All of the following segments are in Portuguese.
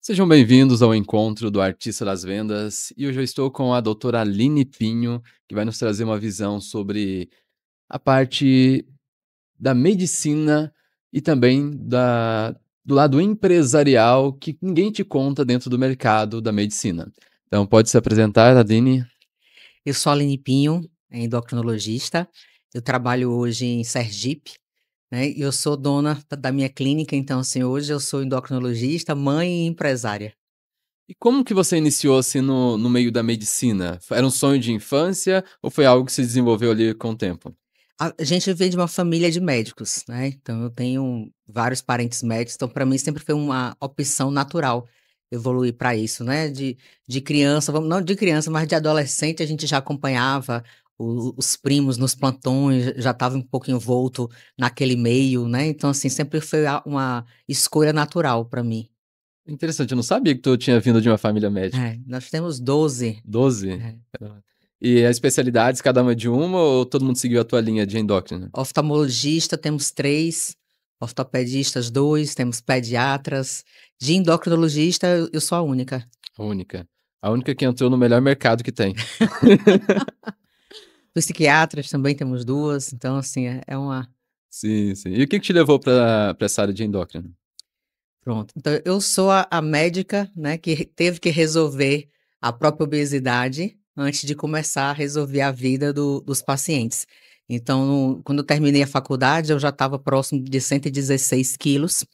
Sejam bem-vindos ao encontro do Artista das Vendas. E hoje eu estou com a doutora Aline Pinho, que vai nos trazer uma visão sobre a parte da medicina e também do lado empresarial que ninguém te conta dentro do mercado da medicina. Então, pode se apresentar, Aline? Eu sou a Aline Pinho, endocrinologista. Eu trabalho hoje em Sergipe, né, e eu sou dona da minha clínica, então, assim, hoje eu sou endocrinologista, mãe e empresária. E como que você iniciou assim no meio da medicina? Era um sonho de infância ou foi algo que se desenvolveu ali com o tempo? A gente vem de uma família de médicos, né, então eu tenho vários parentes médicos, então para mim sempre foi uma opção natural evoluir para isso, né, de criança, vamos não de criança, mas de adolescente a gente já acompanhava os primos nos plantões, já estava um pouco envolto naquele meio, né, então assim, sempre foi uma escolha natural para mim. Interessante, eu não sabia que tu tinha vindo de uma família médica. É, nós temos 12. 12. É. Caramba. E as especialidades, cada uma de uma ou todo mundo seguiu a tua linha de endócrina? Oftalmologista temos 3, ortopedistas 2, temos pediatras. De endocrinologista eu sou a única. A única. A única que entrou no melhor mercado que tem. Psiquiatras também temos 2, então assim, é uma Sim, sim. E o que que te levou pra essa área de endócrino? pronto. Então eu sou a médica, né, que teve que resolver a própria obesidade antes de começar a resolver a vida dos pacientes. Então quando eu terminei a faculdade eu já estava próximo de 116 quilos.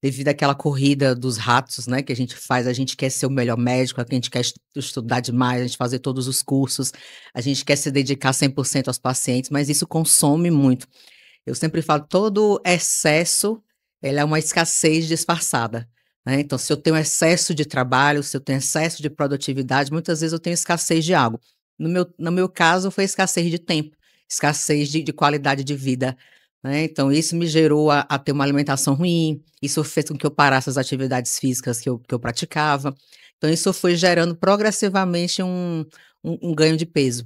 Devido àquela corrida dos ratos, né, que a gente quer ser o melhor médico, a gente quer estudar demais, a gente fazer todos os cursos, a gente quer se dedicar 100% aos pacientes, mas isso consome muito. Eu sempre falo, todo excesso, ele é uma escassez disfarçada, né, então se eu tenho excesso de trabalho, se eu tenho excesso de produtividade, muitas vezes eu tenho escassez de algo. No meu caso foi escassez de tempo, escassez de qualidade de vida, né, então isso me gerou a ter uma alimentação ruim, isso fez com que eu parasse as atividades físicas que eu praticava, então isso foi gerando progressivamente um ganho de peso.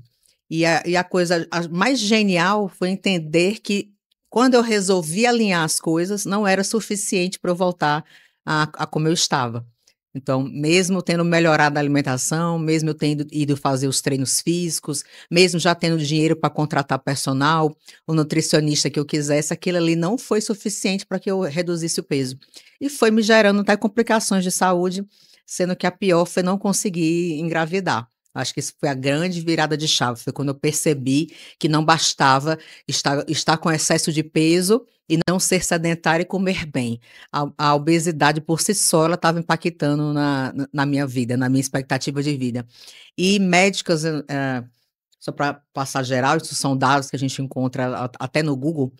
E a coisa mais genial foi entender que quando eu resolvi alinhar as coisas, não era suficiente para eu voltar a como eu estava. Então, mesmo tendo melhorado a alimentação, mesmo eu tendo ido fazer os treinos físicos, mesmo já tendo dinheiro para contratar personal, o nutricionista que eu quisesse, aquilo ali não foi suficiente para que eu reduzisse o peso. E foi me gerando até complicações de saúde, sendo que a pior foi não conseguir engravidar. Acho que isso foi a grande virada de chave, foi quando eu percebi que não bastava estar com excesso de peso e não ser sedentária e comer bem. A obesidade por si só, ela estava impactando na minha vida, na minha expectativa de vida. E médicas, só para passar geral, isso são dados que a gente encontra até no Google,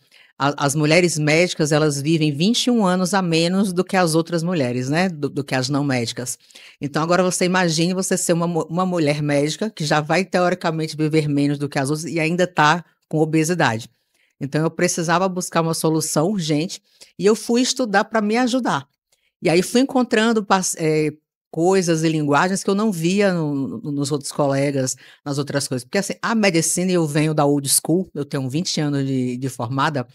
as mulheres médicas, elas vivem 21 anos a menos do que as outras mulheres, né, do que as não médicas. Então agora você imagine você ser uma mulher médica, que já vai teoricamente viver menos do que as outras e ainda está com obesidade. Então eu precisava buscar uma solução urgente, e eu fui estudar para me ajudar. E aí fui encontrando coisas e linguagens que eu não via nos outros colegas, nas outras coisas. Porque assim, a medicina, eu venho da old school, eu tenho 20 anos de formada,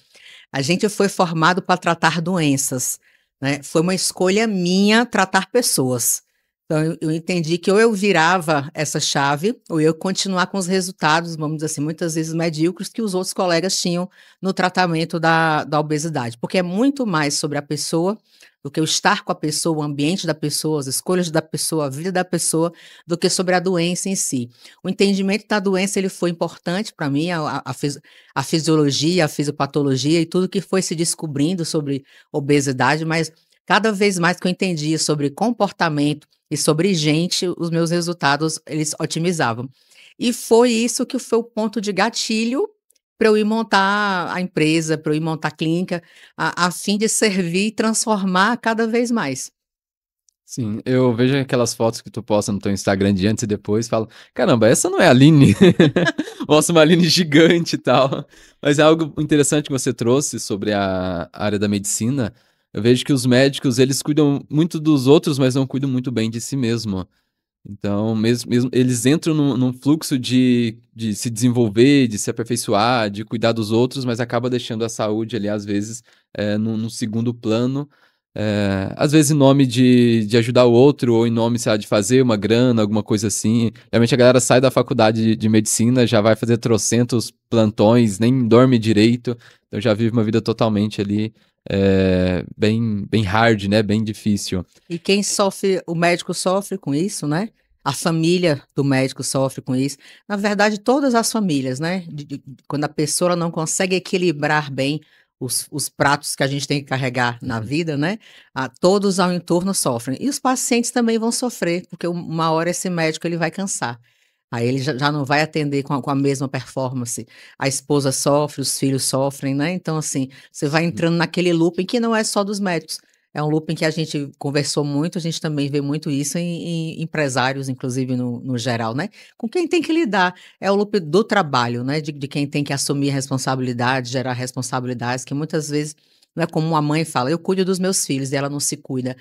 a gente foi formado para tratar doenças, né, foi uma escolha minha tratar pessoas. Então eu entendi que ou eu virava essa chave, ou eu continuar com os resultados, vamos dizer assim, muitas vezes medíocres, que os outros colegas tinham no tratamento da obesidade, porque é muito mais sobre a pessoa, do que o estar com a pessoa, o ambiente da pessoa, as escolhas da pessoa, a vida da pessoa, do que sobre a doença em si. O entendimento da doença, ele foi importante para mim, a fisiologia, a fisiopatologia e tudo que foi se descobrindo sobre obesidade, mas cada vez mais que eu entendia sobre comportamento e sobre gente, os meus resultados, eles otimizavam. E foi isso que foi o ponto de gatilho para eu ir montar a empresa, para eu ir montar a clínica, a fim de servir e transformar cada vez mais. Sim, eu vejo aquelas fotos que tu posta no teu Instagram de antes e depois e falo: "Caramba, essa não é a Aline". Mostra uma Aline gigante e tal. Mas é algo interessante que você trouxe sobre a área da medicina. Eu vejo que os médicos, eles cuidam muito dos outros, mas não cuidam muito bem de si mesmo. Então, mesmo eles entram num fluxo de se desenvolver, de se aperfeiçoar, de cuidar dos outros, mas acaba deixando a saúde ali, às vezes, num segundo plano, às vezes em nome de ajudar o outro, ou em nome, sei lá, de fazer uma grana, alguma coisa assim. Realmente a galera sai da faculdade de medicina, já vai fazer trocentos plantões, nem dorme direito, então já vive uma vida totalmente ali, bem hard, né? Bem difícil. E quem sofre, o médico sofre com isso, né? A família do médico sofre com isso. Na verdade, todas as famílias, né? Quando a pessoa não consegue equilibrar bem os pratos que a gente tem que carregar na Uhum. vida, né? Todos ao entorno sofrem. E os pacientes também vão sofrer, porque uma hora esse médico ele vai cansar. Aí ele já não vai atender com a mesma performance. A esposa sofre, os filhos sofrem, né? Então, assim, você vai entrando naquele looping que não é só dos médicos. É um looping que a gente conversou muito, a gente também vê muito isso em empresários, inclusive no geral, né? Com quem tem que lidar. É o loop do trabalho, né? De quem tem que assumir responsabilidade, gerar responsabilidades, que muitas vezes não é como uma mãe fala, eu cuido dos meus filhos e ela não se cuida.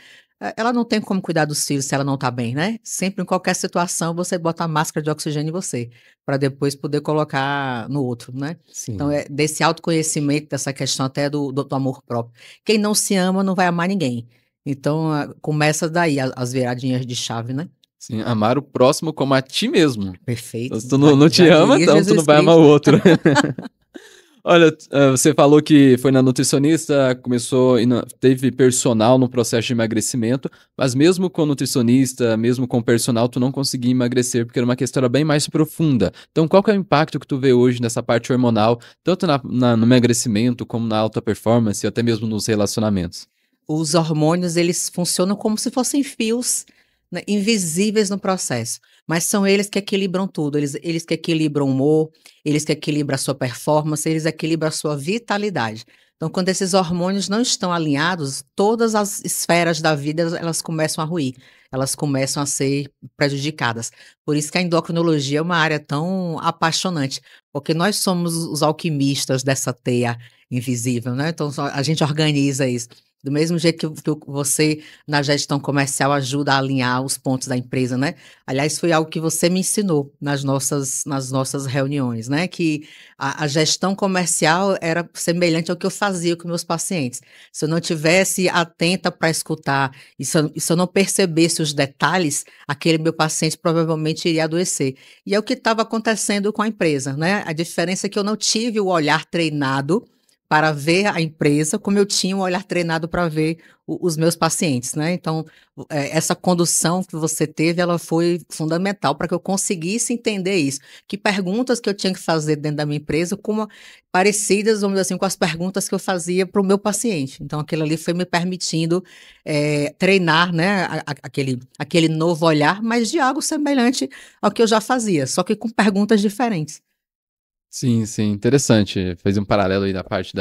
Ela não tem como cuidar dos filhos se ela não tá bem, né? Sempre em qualquer situação você bota a máscara de oxigênio em você, para depois poder colocar no outro, né? Então Sim. é desse autoconhecimento, dessa questão até do amor próprio. Quem não se ama não vai amar ninguém. Então começa daí as viradinhas de chave, né? Sim, amar o próximo como a ti mesmo. Então, Perfeito. se tu não te Já ama, diria então tu não Jesus vai amar o Cristo. outro. Olha, você falou que foi na nutricionista, começou e teve personal no processo de emagrecimento, mas mesmo com nutricionista, mesmo com personal, tu não conseguia emagrecer, porque era uma questão bem mais profunda. Então, qual que é o impacto que tu vê hoje nessa parte hormonal, tanto no emagrecimento, como na alta performance, e até mesmo nos relacionamentos? Os hormônios, eles funcionam como se fossem fios, né, invisíveis no processo, mas são eles que equilibram tudo, eles que equilibram o humor, eles que equilibram a sua performance, eles equilibram a sua vitalidade. Então, quando esses hormônios não estão alinhados, todas as esferas da vida, elas começam a ruir, elas começam a ser prejudicadas. Por isso que a endocrinologia é uma área tão apaixonante, porque nós somos os alquimistas dessa teia invisível, né? Então, a gente organiza isso. Do mesmo jeito que você, na gestão comercial, ajuda a alinhar os pontos da empresa, né? Aliás, foi algo que você me ensinou nas nossas reuniões, né? Que a gestão comercial era semelhante ao que eu fazia com meus pacientes. Se eu não tivesse atenta para escutar, e se eu não percebesse os detalhes, aquele meu paciente provavelmente iria adoecer. E é o que estava acontecendo com a empresa, né? A diferença é que eu não tive o olhar treinado para ver a empresa, como eu tinha um olhar treinado para ver os meus pacientes, né? Então, essa condução que você teve, ela foi fundamental para que eu conseguisse entender isso. Que perguntas que eu tinha que fazer dentro da minha empresa, como parecidas, vamos dizer assim, com as perguntas que eu fazia para o meu paciente. Então, aquilo ali foi me permitindo treinar, né, aquele novo olhar, mas de algo semelhante ao que eu já fazia, só que com perguntas diferentes. Sim, sim, interessante. Fez um paralelo aí da parte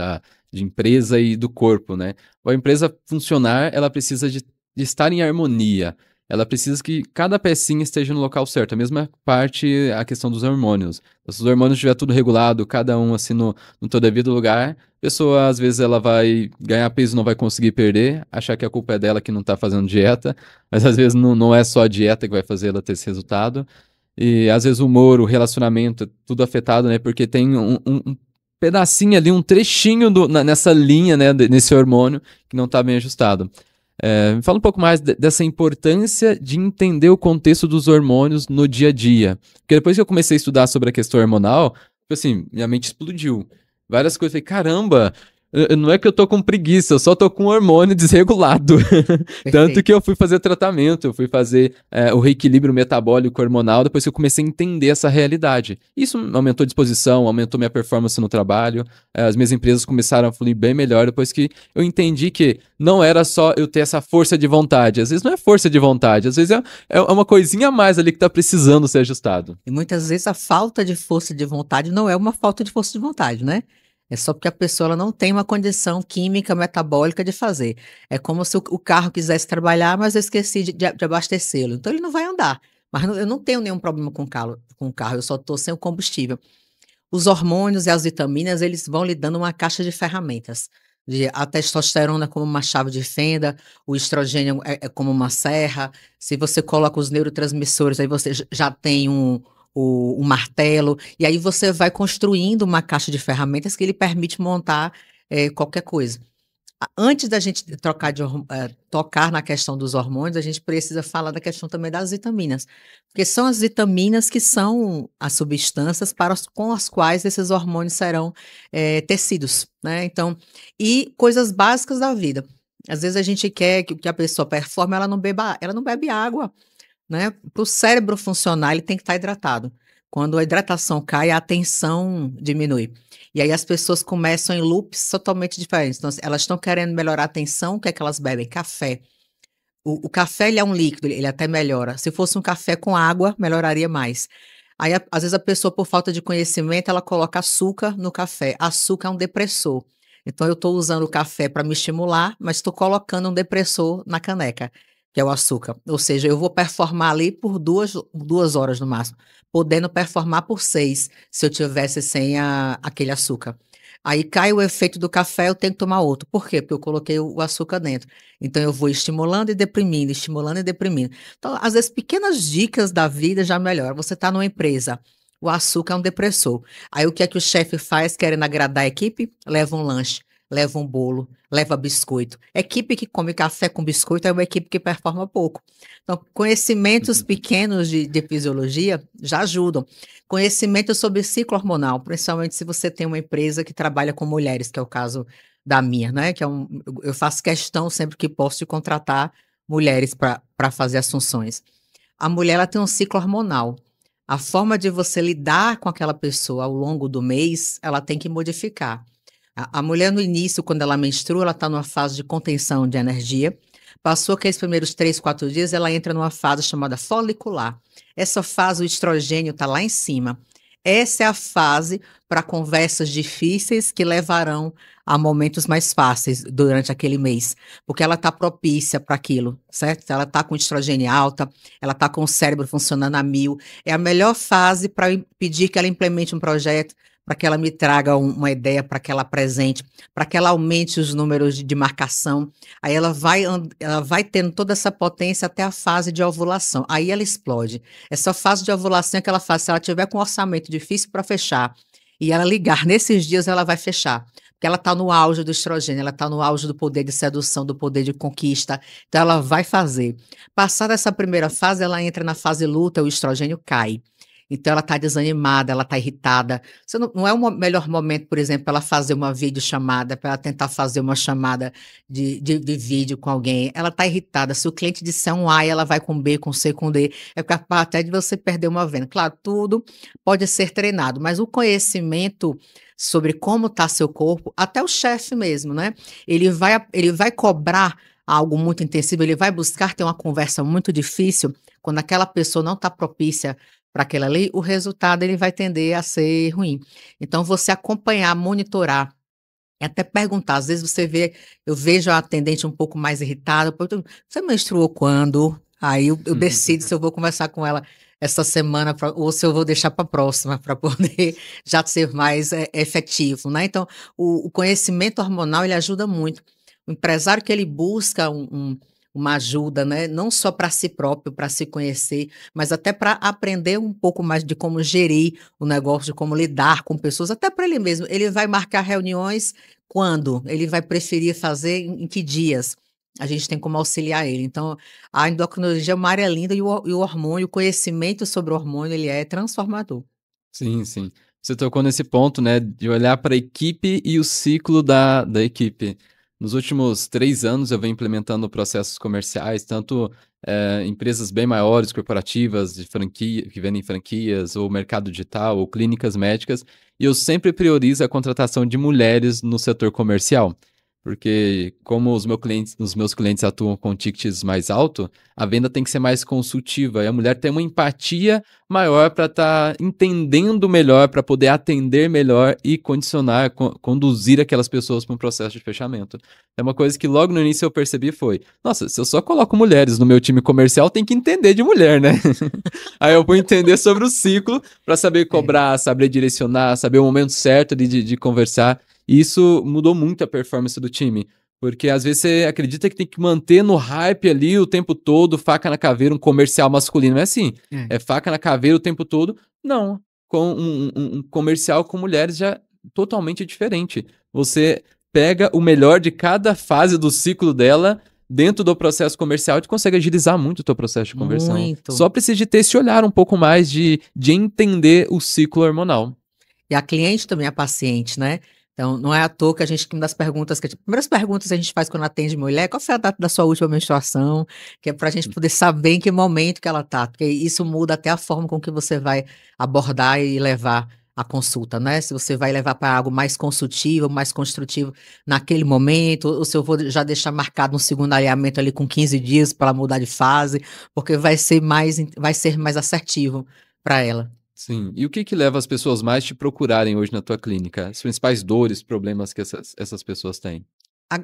de empresa e do corpo, né? A empresa funcionar, ela precisa de estar em harmonia. Ela precisa que cada pecinha esteja no local certo. A mesma parte, a questão dos hormônios. Se os hormônios estiver tudo regulado, cada um assim no seu devido lugar, a pessoa às vezes ela vai ganhar peso e não vai conseguir perder, achar que a culpa é dela que não tá fazendo dieta, mas às vezes não é só a dieta que vai fazer ela ter esse resultado. E às vezes o humor, o relacionamento, tudo afetado, né? Porque tem um pedacinho ali, um trechinho nessa linha, né? Nesse hormônio que não tá bem ajustado. Me fala um pouco mais dessa importância de entender o contexto dos hormônios no dia a dia. Porque depois que eu comecei a estudar sobre a questão hormonal, tipo assim, minha mente explodiu. Várias coisas, eu falei, caramba, não é que eu tô com preguiça, eu só tô com hormônio desregulado. Tanto que Perfeito. eu fui fazer tratamento, eu fui fazer o reequilíbrio metabólico hormonal depois que eu comecei a entender essa realidade. Isso aumentou a disposição, aumentou minha performance no trabalho, as minhas empresas começaram a fluir bem melhor depois que eu entendi que não era só eu ter essa força de vontade. Às vezes não é força de vontade, às vezes é uma coisinha a mais ali que tá precisando ser ajustado. E muitas vezes a falta de força de vontade não é uma falta de força de vontade, né? É só porque a pessoa ela não tem uma condição química, metabólica de fazer. É como se o carro quisesse trabalhar, mas eu esqueci de abastecê-lo. Então ele não vai andar. Mas eu não tenho nenhum problema com o carro, eu só estou sem o combustível. Os hormônios e as vitaminas, eles vão lhe dando uma caixa de ferramentas. A testosterona é como uma chave de fenda, o estrogênio é como uma serra. Se você coloca os neurotransmissores, aí você já tem um martelo, e aí você vai construindo uma caixa de ferramentas que lhe permite montar qualquer coisa. Antes da gente tocar na questão dos hormônios, a gente precisa falar da questão também das vitaminas, porque são as vitaminas que são as substâncias com as quais esses hormônios serão tecidos, né? Então, e coisas básicas da vida. Às vezes a gente quer que a pessoa performe, ela não bebe água, né? Para o cérebro funcionar, ele tem que estar hidratado. Quando a hidratação cai, a atenção diminui. E aí as pessoas começam em loops totalmente diferentes. Então, elas estão querendo melhorar a atenção, o que é que elas bebem? Café. O café, ele é um líquido, ele até melhora. Se fosse um café com água, melhoraria mais. Aí, às vezes, a pessoa, por falta de conhecimento, ela coloca açúcar no café. Açúcar é um depressor. Então, eu estou usando o café para me estimular, mas estou colocando um depressor na caneca, que é o açúcar. Ou seja, eu vou performar ali por 2 horas no máximo, podendo performar por 6, se eu tivesse sem aquele açúcar. Aí cai o efeito do café, eu tenho que tomar outro. Por quê? Porque eu coloquei o açúcar dentro. Então eu vou estimulando e deprimindo, estimulando e deprimindo. Então, às vezes, pequenas dicas da vida já melhoram. Você está numa empresa, o açúcar é um depressor. Aí o que é que o chefe faz querendo agradar a equipe? Leva um lanche, leva um bolo, leva biscoito. Equipe que come café com biscoito é uma equipe que performa pouco. Então, conhecimentos pequenos de fisiologia já ajudam. Conhecimento sobre ciclo hormonal, principalmente se você tem uma empresa que trabalha com mulheres, que é o caso da minha, né? Que é eu faço questão sempre que posso de contratar mulheres para fazer as funções. A mulher ela tem um ciclo hormonal. A forma de você lidar com aquela pessoa ao longo do mês, ela tem que modificar. A mulher no início, quando ela menstrua, ela está numa fase de contenção de energia. Passou aqueles primeiros 3, 4 dias, ela entra numa fase chamada folicular. Essa fase, o estrogênio está lá em cima. Essa é a fase para conversas difíceis que levarão a momentos mais fáceis durante aquele mês, porque ela está propícia para aquilo, certo? Ela está com estrogênio alta, ela está com o cérebro funcionando a mil. É a melhor fase para pedir que ela implemente um projeto, para que ela me traga uma ideia, para que ela apresente, para que ela aumente os números de marcação. Aí ela vai tendo toda essa potência até a fase de ovulação. Aí ela explode. Essa fase de ovulação é aquela fase, se ela tiver com um orçamento difícil para fechar, e ela ligar nesses dias, ela vai fechar. Porque ela está no auge do estrogênio, ela está no auge do poder de sedução, do poder de conquista. Então ela vai fazer. Passada essa primeira fase, ela entra na fase luta, o estrogênio cai. Então ela está desanimada, ela está irritada. Você não é o melhor momento, por exemplo, para ela fazer uma videochamada, para ela tentar fazer uma chamada de vídeo com alguém. Ela está irritada. Se o cliente disser um A, ela vai com B, com C, com D. É capaz até de você perder uma venda. Claro, tudo pode ser treinado, mas o conhecimento sobre como está seu corpo, até o chefe mesmo, né? Ele vai cobrar algo muito intensivo, ele vai buscar ter uma conversa muito difícil quando aquela pessoa não está propícia para aquela lei, o resultado ele vai tender a ser ruim. Então, você acompanhar, monitorar, e até perguntar, às vezes eu vejo a atendente um pouco mais irritada, você menstruou quando? Aí eu decido se eu vou conversar com ela essa semana ou se eu vou deixar para a próxima, para poder já ser mais efetivo, né? Então, o conhecimento hormonal, ele ajuda muito. O empresário que ele busca uma ajuda, né? Não só para si próprio, para se conhecer, mas até para aprender um pouco mais de como gerir o negócio, de como lidar com pessoas, até para ele mesmo. Ele vai marcar reuniões quando? Ele vai preferir fazer em que dias? A gente tem como auxiliar ele. Então, a endocrinologia é uma área linda e o hormônio, o conhecimento sobre o hormônio, ele é transformador. Sim, sim. Você tocou nesse ponto, né, de olhar para a equipe e o ciclo da equipe. Nos últimos 3 anos, eu venho implementando processos comerciais, tanto empresas bem maiores, corporativas, de franquia, que vendem franquias, ou mercado digital, ou clínicas médicas, e eu sempre priorizo a contratação de mulheres no setor comercial. Porque como os meus clientes atuam com tickets mais alto, a venda tem que ser mais consultiva, e a mulher tem uma empatia maior para estar entendendo melhor, para poder atender melhor e condicionar, conduzir aquelas pessoas para um processo de fechamento. É uma coisa que logo no início eu percebi foi, nossa, se eu só coloco mulheres no meu time comercial, tem que entender de mulher, né? Aí eu vou entender sobre o ciclo para saber É. cobrar, saber direcionar, saber o momento certo de conversar. E isso mudou muito a performance do time. Porque às vezes você acredita que tem que manter no hype ali o tempo todo, faca na caveira, um comercial masculino. Não é assim. É. É faca na caveira o tempo todo. Não. Com um comercial com mulheres já totalmente diferente. Você pega o melhor de cada fase do ciclo dela dentro do processo comercial e tu consegue agilizar muito o teu processo de conversão. Muito. Só precisa de ter esse olhar um pouco mais de entender o ciclo hormonal. E a cliente também é paciente, né? Então, não é à toa que a gente, uma das perguntas, primeiras perguntas que a gente faz quando atende mulher, qual foi a data da sua última menstruação? Que é para a gente poder saber em que momento que ela tá, porque isso muda até a forma com que você vai abordar e levar a consulta, né? Se você vai levar para algo mais consultivo, mais construtivo naquele momento, ou se eu vou já deixar marcado um segundo alinhamento ali com 15 dias para ela mudar de fase, porque vai ser mais assertivo para ela. Sim. E o que que leva as pessoas mais te procurarem hoje na tua clínica? As principais dores, problemas que essas pessoas têm?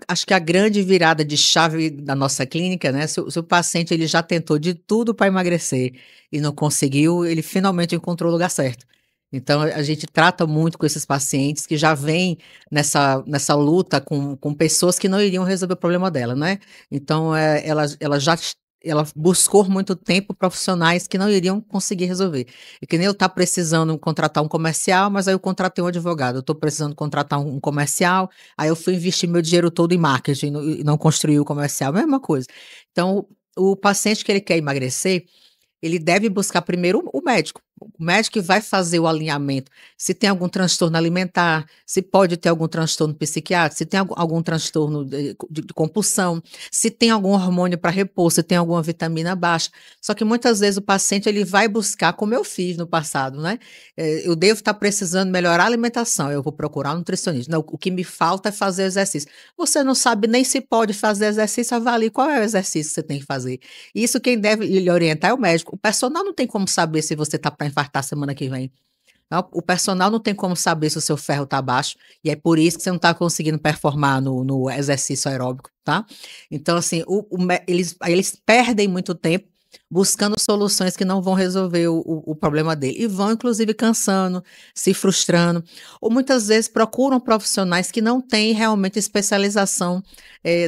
Acho que a grande virada de chave da nossa clínica, né, se o paciente ele já tentou de tudo para emagrecer e não conseguiu, ele finalmente encontrou o lugar certo. Então a gente trata muito com esses pacientes que já vêm nessa luta com pessoas que não iriam resolver o problema dela, né. Então, ela buscou muito tempo profissionais que não iriam conseguir resolver. E que nem eu estar precisando contratar um comercial, mas aí eu contratei um advogado, eu estou precisando contratar um comercial. Aí eu fui investir meu dinheiro todo em marketing e não construí o comercial, mesma coisa. Então, o paciente que ele quer emagrecer, ele deve buscar primeiro o médico. O médico que vai fazer o alinhamento, se tem algum transtorno alimentar, se pode ter algum transtorno psiquiátrico, se tem algum transtorno de compulsão, se tem algum hormônio para repor, se tem alguma vitamina baixa. Só que muitas vezes o paciente ele vai buscar, como eu fiz no passado, né? Eu devo estar precisando melhorar a alimentação, eu vou procurar um nutricionista. Não, o que me falta é fazer exercício. Você não sabe nem se pode fazer exercício, avalie qual é o exercício que você tem que fazer. Isso quem deve lhe orientar é o médico. O personal não tem como saber se você está para infartar semana que vem. Não, o personal não tem como saber se o seu ferro está baixo, e é por isso que você não está conseguindo performar no exercício aeróbico, tá? Então, assim, eles perdem muito tempo buscando soluções que não vão resolver o problema dele. E vão, inclusive, cansando, se frustrando, ou muitas vezes procuram profissionais que não têm realmente especialização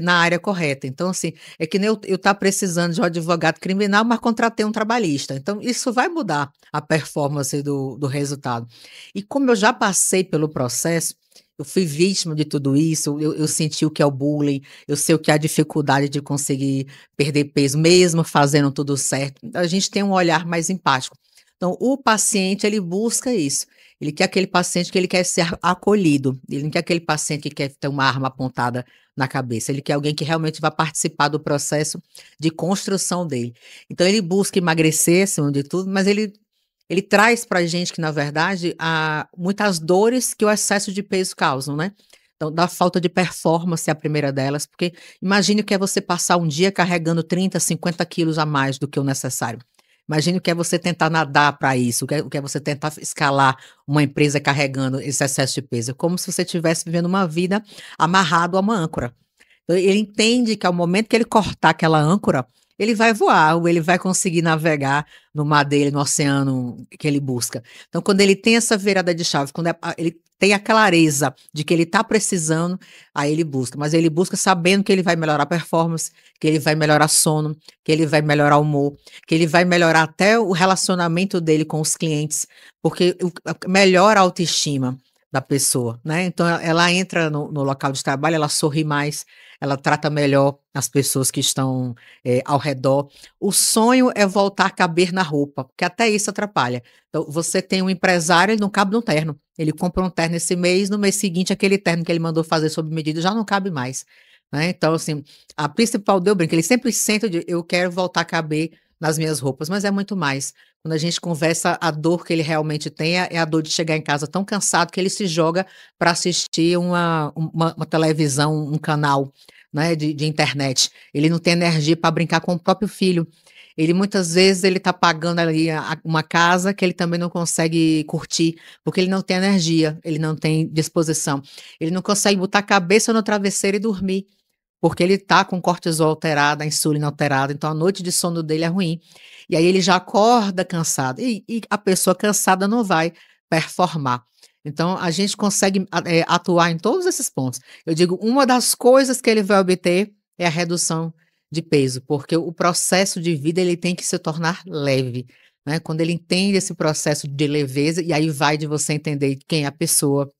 na área correta. Então, assim, é que nem eu tá precisando de um advogado criminal, mas contratei um trabalhista. Então, isso vai mudar a performance do resultado. E como eu já passei pelo processo, eu fui vítima de tudo isso, eu senti o que é o bullying, eu sei o que é a dificuldade de conseguir perder peso, mesmo fazendo tudo certo. Então, a gente tem um olhar mais empático. Então, o paciente, ele busca isso. Ele quer aquele paciente que ele quer ser acolhido. Ele não quer aquele paciente que quer ter uma arma apontada na cabeça. Ele quer alguém que realmente vai participar do processo de construção dele. Então, ele busca emagrecer, acima de tudo, mas ele traz para a gente que, na verdade, há muitas dores que o excesso de peso causam, né? Então, da falta de performance é a primeira delas, porque imagine o que é você passar um dia carregando 30, 50 quilos a mais do que o necessário. Imagine o que é você tentar nadar para isso, o que é você tentar escalar uma empresa carregando esse excesso de peso. É como se você estivesse vivendo uma vida amarrado a uma âncora. Então, ele entende que ao momento que ele cortar aquela âncora, ele vai voar, ou ele vai conseguir navegar no mar dele, no oceano que ele busca. Então, quando ele tem essa virada de chave, quando ele tem a clareza de que ele está precisando, aí ele busca. Mas ele busca sabendo que ele vai melhorar a performance, que ele vai melhorar sono, que ele vai melhorar o humor, que ele vai melhorar até o relacionamento dele com os clientes, porque melhora a autoestima da pessoa, né? Então ela entra no local de trabalho, ela sorri mais, ela trata melhor as pessoas que estão ao redor. O sonho é voltar a caber na roupa, porque até isso atrapalha. Então você tem um empresário, ele não cabe no terno. Ele compra um terno esse mês, no mês seguinte aquele terno que ele mandou fazer sob medida já não cabe mais, né? Então assim, a principal deu brinco, ele sempre sente de eu quero voltar a caber nas minhas roupas, mas é muito mais. Quando a gente conversa, a dor que ele realmente tem é a dor de chegar em casa tão cansado que ele se joga para assistir uma televisão, um canal, né, de internet. Ele não tem energia para brincar com o próprio filho. Ele muitas vezes ele está pagando ali uma casa que ele também não consegue curtir, porque ele não tem energia, ele não tem disposição. Ele não consegue botar a cabeça no travesseiro e dormir, porque ele tá com cortisol alterado, a insulina alterada, então a noite de sono dele é ruim. E aí ele já acorda cansado, e a pessoa cansada não vai performar. Então a gente consegue atuar em todos esses pontos. Eu digo, uma das coisas que ele vai obter é a redução de peso, porque o processo de vida ele tem que se tornar leve, né? Quando ele entende esse processo de leveza, e aí vai de você entender quem é a pessoa,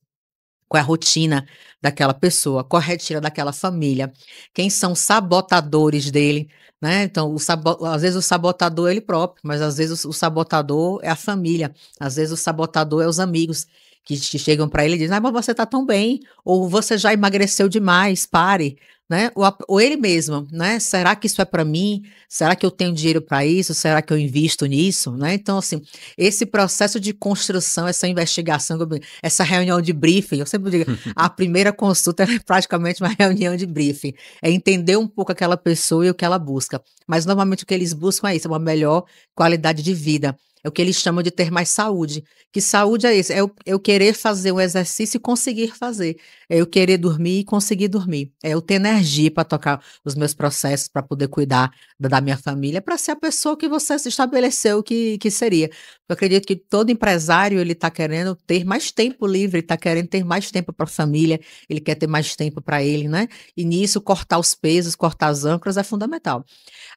qual é a rotina daquela pessoa, qual é a rotina daquela família, quem são os sabotadores dele, né? Então, às vezes o sabotador é ele próprio, mas às vezes o sabotador é a família, às vezes o sabotador é os amigos que chegam para ele e dizem, mas você está tão bem, ou você já emagreceu demais, pare, né? Ou ele mesmo, né? Será que isso é para mim? Será que eu tenho dinheiro para isso? Será que eu invisto nisso? Né? Então, assim, esse processo de construção, essa investigação, essa reunião de briefing, eu sempre digo, a primeira consulta é praticamente uma reunião de briefing, é entender um pouco aquela pessoa e o que ela busca. Mas, normalmente, o que eles buscam é isso, é uma melhor qualidade de vida. É o que eles chamam de ter mais saúde. Que saúde é isso? É eu querer fazer um exercício e conseguir fazer. É eu querer dormir e conseguir dormir. É eu ter energia para tocar os meus processos, para poder cuidar da minha família, para ser a pessoa que você se estabeleceu que seria. Eu acredito que todo empresário ele está querendo ter mais tempo livre, está querendo ter mais tempo para a família, ele quer ter mais tempo para ele, né? E nisso, cortar os pesos, cortar as âncoras é fundamental.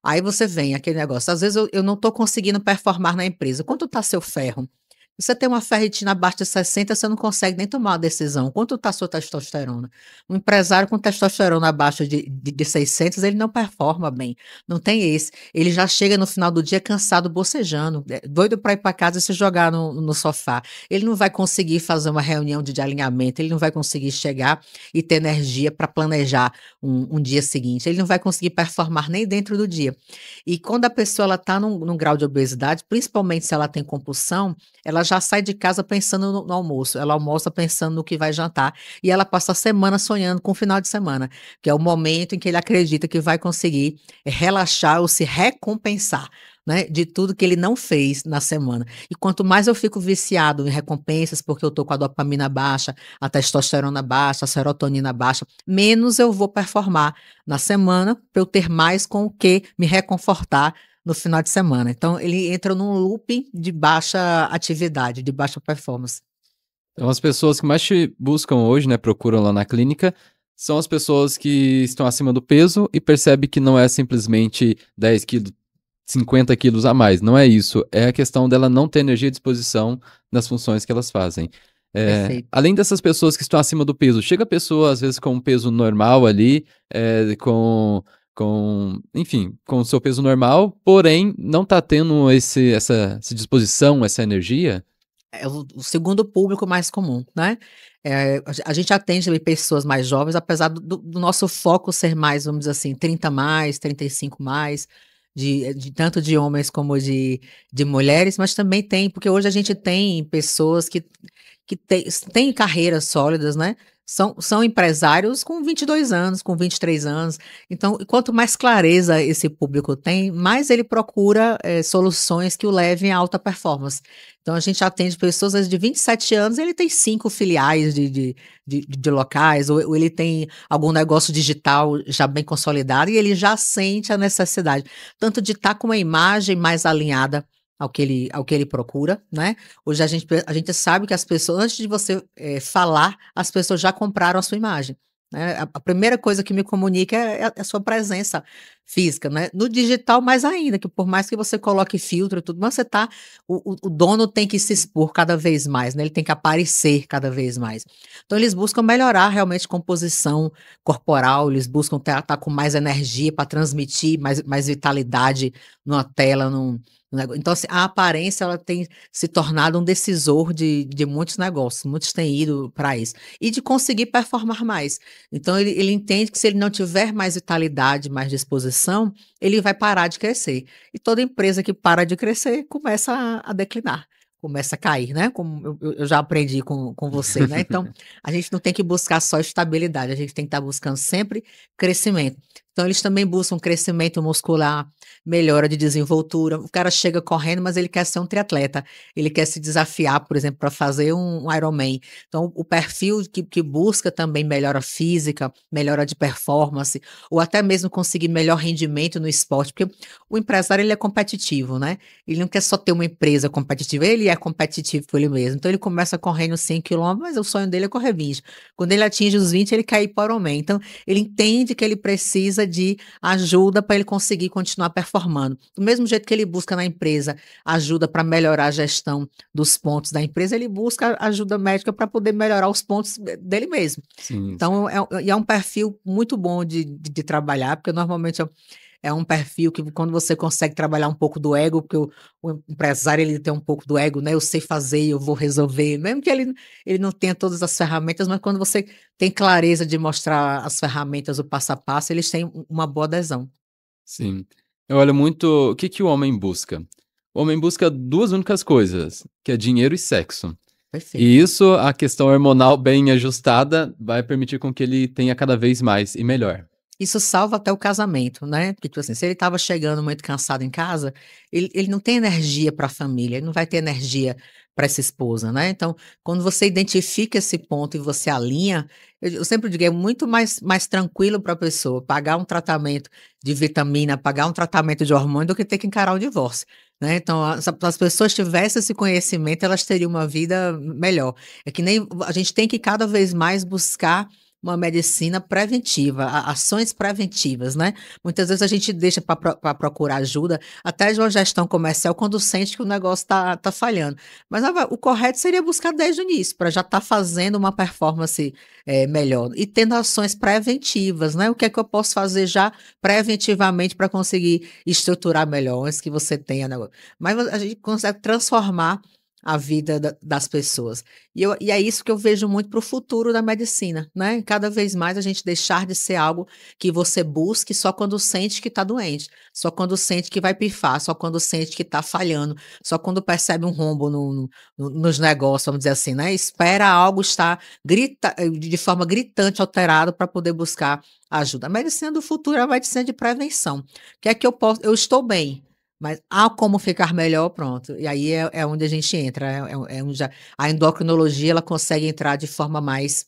Aí você vem aquele negócio, às vezes eu não estou conseguindo performar na empresa. Quanto está seu ferro? Você tem uma ferritina abaixo de 60, você não consegue nem tomar uma decisão. Quanto está sua testosterona? Um empresário com testosterona abaixo de 600, ele não performa bem. Não tem esse. Ele já chega no final do dia cansado, bocejando, doido para ir para casa e se jogar no sofá. Ele não vai conseguir fazer uma reunião de alinhamento, ele não vai conseguir chegar e ter energia para planejar um dia seguinte. Ele não vai conseguir performar nem dentro do dia. E quando a pessoa está num grau de obesidade, principalmente se ela tem compulsão, ela já sai de casa pensando no almoço, ela almoça pensando no que vai jantar, e ela passa a semana sonhando com o final de semana, que é o momento em que ele acredita que vai conseguir relaxar ou se recompensar, né, de tudo que ele não fez na semana. E quanto mais eu fico viciado em recompensas, porque eu tô com a dopamina baixa, a testosterona baixa, a serotonina baixa, menos eu vou performar na semana para eu ter mais com o que me reconfortar no final de semana. Então, ele entra num loop de baixa atividade, de baixa performance. Então, as pessoas que mais te buscam hoje, né, procuram lá na clínica, são as pessoas que estão acima do peso e percebem que não é simplesmente 10 quilos, 50 quilos a mais. Não é isso. É a questão dela não ter energia à disposição nas funções que elas fazem. Perfeito. Além dessas pessoas que estão acima do peso, chega a pessoa, às vezes, com um peso normal ali, enfim, com o seu peso normal, porém, não está tendo essa disposição, essa energia. É o segundo público mais comum, né? A gente atende também pessoas mais jovens, apesar do nosso foco ser mais, vamos dizer assim, 30 mais, 35 mais, de tanto de homens como de mulheres, mas também tem, porque hoje a gente tem pessoas que têm carreiras sólidas, né? São empresários com 22 anos, com 23 anos. Então, quanto mais clareza esse público tem, mais ele procura soluções que o levem à alta performance. Então, a gente atende pessoas às vezes, de 27 anos, ele tem 5 filiais de locais, ou ele tem algum negócio digital já bem consolidado, e ele já sente a necessidade, tanto de estar com uma imagem mais alinhada ao que ele procura, né? Hoje a gente sabe que as pessoas, antes de você falar, as pessoas já compraram a sua imagem, né? A primeira coisa que me comunica é a sua presença física, né? No digital, mais ainda, que por mais que você coloque filtro e tudo, mas o dono tem que se expor cada vez mais, né? Ele tem que aparecer cada vez mais. Então, eles buscam melhorar realmente a composição corporal, eles buscam estar com mais energia para transmitir mais vitalidade numa tela, então, assim, a aparência ela tem se tornado um decisor de muitos negócios, muitos têm ido para isso, e de conseguir performar mais. Então, ele entende que se ele não tiver mais vitalidade, mais disposição, ele vai parar de crescer. E toda empresa que para de crescer começa a declinar, começa a cair, né? Como eu já aprendi com você, né? Então, a gente não tem que buscar só estabilidade, a gente tem que estar buscando sempre crescimento. Então, eles também buscam crescimento muscular, melhora de desenvoltura. O cara chega correndo, mas ele quer ser um triatleta. Ele quer se desafiar, por exemplo, para fazer um Ironman. Então, o perfil que busca também melhora física, melhora de performance, ou até mesmo conseguir melhor rendimento no esporte, porque o empresário ele é competitivo, né? Ele não quer só ter uma empresa competitiva, ele é competitivo por ele mesmo. Então, ele começa correndo 100 quilômetros, mas o sonho dele é correr 20. Quando ele atinge os 20, ele quer ir para o Ironman. Então, ele entende que ele precisa precisa de ajuda para ele conseguir continuar performando. Do mesmo jeito que ele busca na empresa ajuda para melhorar a gestão dos pontos da empresa, ele busca ajuda médica para poder melhorar os pontos dele mesmo. Sim. Então, é um perfil muito bom de trabalhar, porque normalmente é um perfil que quando você consegue trabalhar um pouco do ego, porque o empresário ele tem um pouco do ego, né? Eu sei fazer, eu vou resolver, mesmo que ele não tenha todas as ferramentas, mas quando você tem clareza de mostrar as ferramentas, o passo a passo, eles têm uma boa adesão. Sim. Eu olho muito o que que o homem busca? O homem busca 2 únicas coisas, que é dinheiro e sexo. E Perfeito. isso, a questão hormonal bem ajustada, vai permitir com que ele tenha cada vez mais e melhor. Isso salva até o casamento, né, porque, tipo assim, se ele estava chegando muito cansado em casa, ele não tem energia para a família, ele não vai ter energia para essa esposa, né, então, quando você identifica esse ponto e você alinha, eu sempre digo, é muito mais tranquilo para a pessoa pagar um tratamento de vitamina, pagar um tratamento de hormônio do que ter que encarar o divórcio, né, então, se as pessoas tivessem esse conhecimento, elas teriam uma vida melhor. É que nem a gente tem que cada vez mais buscar uma medicina preventiva, ações preventivas, né. Muitas vezes a gente deixa para procurar ajuda, até de uma gestão comercial, quando sente que o negócio tá falhando. Mas o correto seria buscar desde o início, para já estar fazendo uma performance, melhor. E tendo ações preventivas, né. O que é que eu posso fazer já preventivamente para conseguir estruturar melhor, antes que você tenha mas a gente consegue transformar a vida das pessoas. E é isso que eu vejo muito para o futuro da medicina, né, cada vez mais a gente deixar de ser algo que você busque só quando sente que está doente, só quando sente que vai pifar, só quando sente que está falhando, só quando percebe um rombo nos negócios, vamos dizer assim, né, espera algo estar de forma gritante alterado para poder buscar ajuda. A medicina do futuro é a medicina de prevenção. O que é que eu estou bem, mas há como ficar melhor, pronto. E aí é onde a gente entra, é onde a endocrinologia ela consegue entrar de forma mais,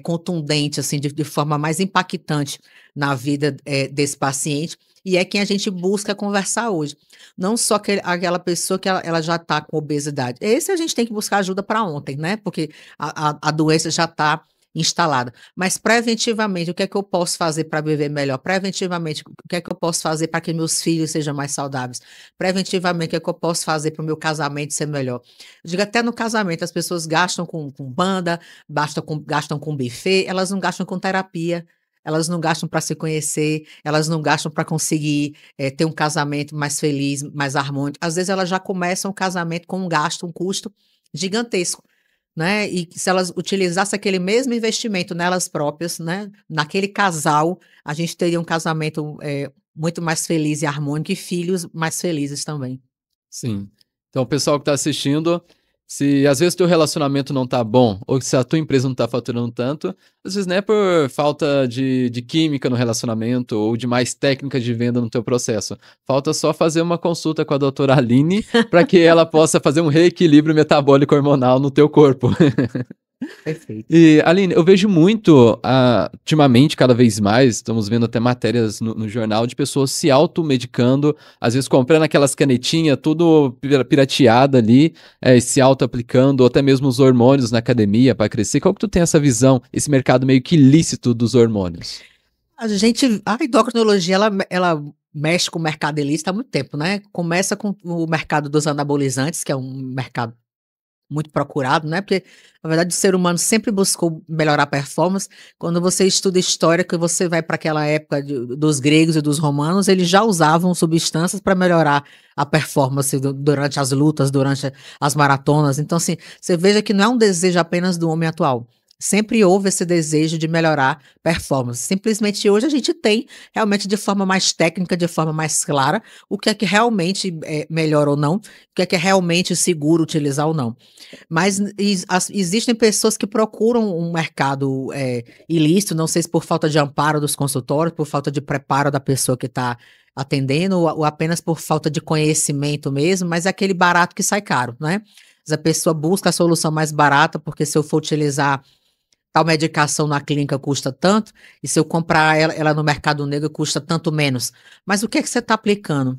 contundente, assim, de forma mais impactante na vida, desse paciente, e é quem a gente busca conversar hoje. Não só aquela pessoa que ela já está com obesidade. Esse a gente tem que buscar ajuda para ontem, né, porque a doença já está instalada. Mas preventivamente, o que é que eu posso fazer para viver melhor? Preventivamente, o que é que eu posso fazer para que meus filhos sejam mais saudáveis? Preventivamente, o que é que eu posso fazer para o meu casamento ser melhor? Eu digo, até no casamento, as pessoas gastam com banda, gastam com buffet, elas não gastam com terapia. Elas não gastam para se conhecer, elas não gastam para conseguir ter um casamento mais feliz, mais harmônico. Às vezes elas já começam o casamento com um gasto, um custo gigantesco. Né, e se elas utilizassem aquele mesmo investimento nelas próprias, né, naquele casal, a gente teria um casamento, muito mais feliz e harmônico e filhos mais felizes também. Sim. Então, o pessoal que está assistindo, se às vezes teu relacionamento não tá bom, ou se a tua empresa não tá faturando tanto, às vezes não é por falta de química no relacionamento ou de mais técnica de venda no teu processo. Falta só fazer uma consulta com a doutora Aline para que ela possa fazer um reequilíbrio metabólico hormonal no teu corpo. Perfeito. E, Aline, eu vejo muito, ultimamente, cada vez mais, estamos vendo até matérias no jornal de pessoas se automedicando, às vezes comprando aquelas canetinhas, tudo pirateada ali, e se auto-aplicando, ou até mesmo os hormônios na academia para crescer. Qual que tu tem essa visão, esse mercado meio que ilícito dos hormônios? A endocrinologia ela mexe com o mercado ilícito há muito tempo, né, começa com o mercado dos anabolizantes, que é um mercado muito procurado, né, porque na verdade o ser humano sempre buscou melhorar a performance. Quando você estuda história, que você vai para aquela época dos gregos e dos romanos, eles já usavam substâncias para melhorar a performance durante as lutas, durante as maratonas. Então, assim, você veja que não é um desejo apenas do homem atual. Sempre houve esse desejo de melhorar performance. Simplesmente hoje a gente tem realmente de forma mais técnica, de forma mais clara, o que é que realmente é melhor ou não, o que é realmente seguro utilizar ou não. Mas existem pessoas que procuram um mercado, ilícito, não sei se por falta de amparo dos consultórios, por falta de preparo da pessoa que está atendendo, ou apenas por falta de conhecimento mesmo, mas é aquele barato que sai caro, né. Mas a pessoa busca a solução mais barata, porque se eu for utilizar tal medicação na clínica custa tanto, e se eu comprar ela no mercado negro custa tanto menos. Mas o que é que você está aplicando?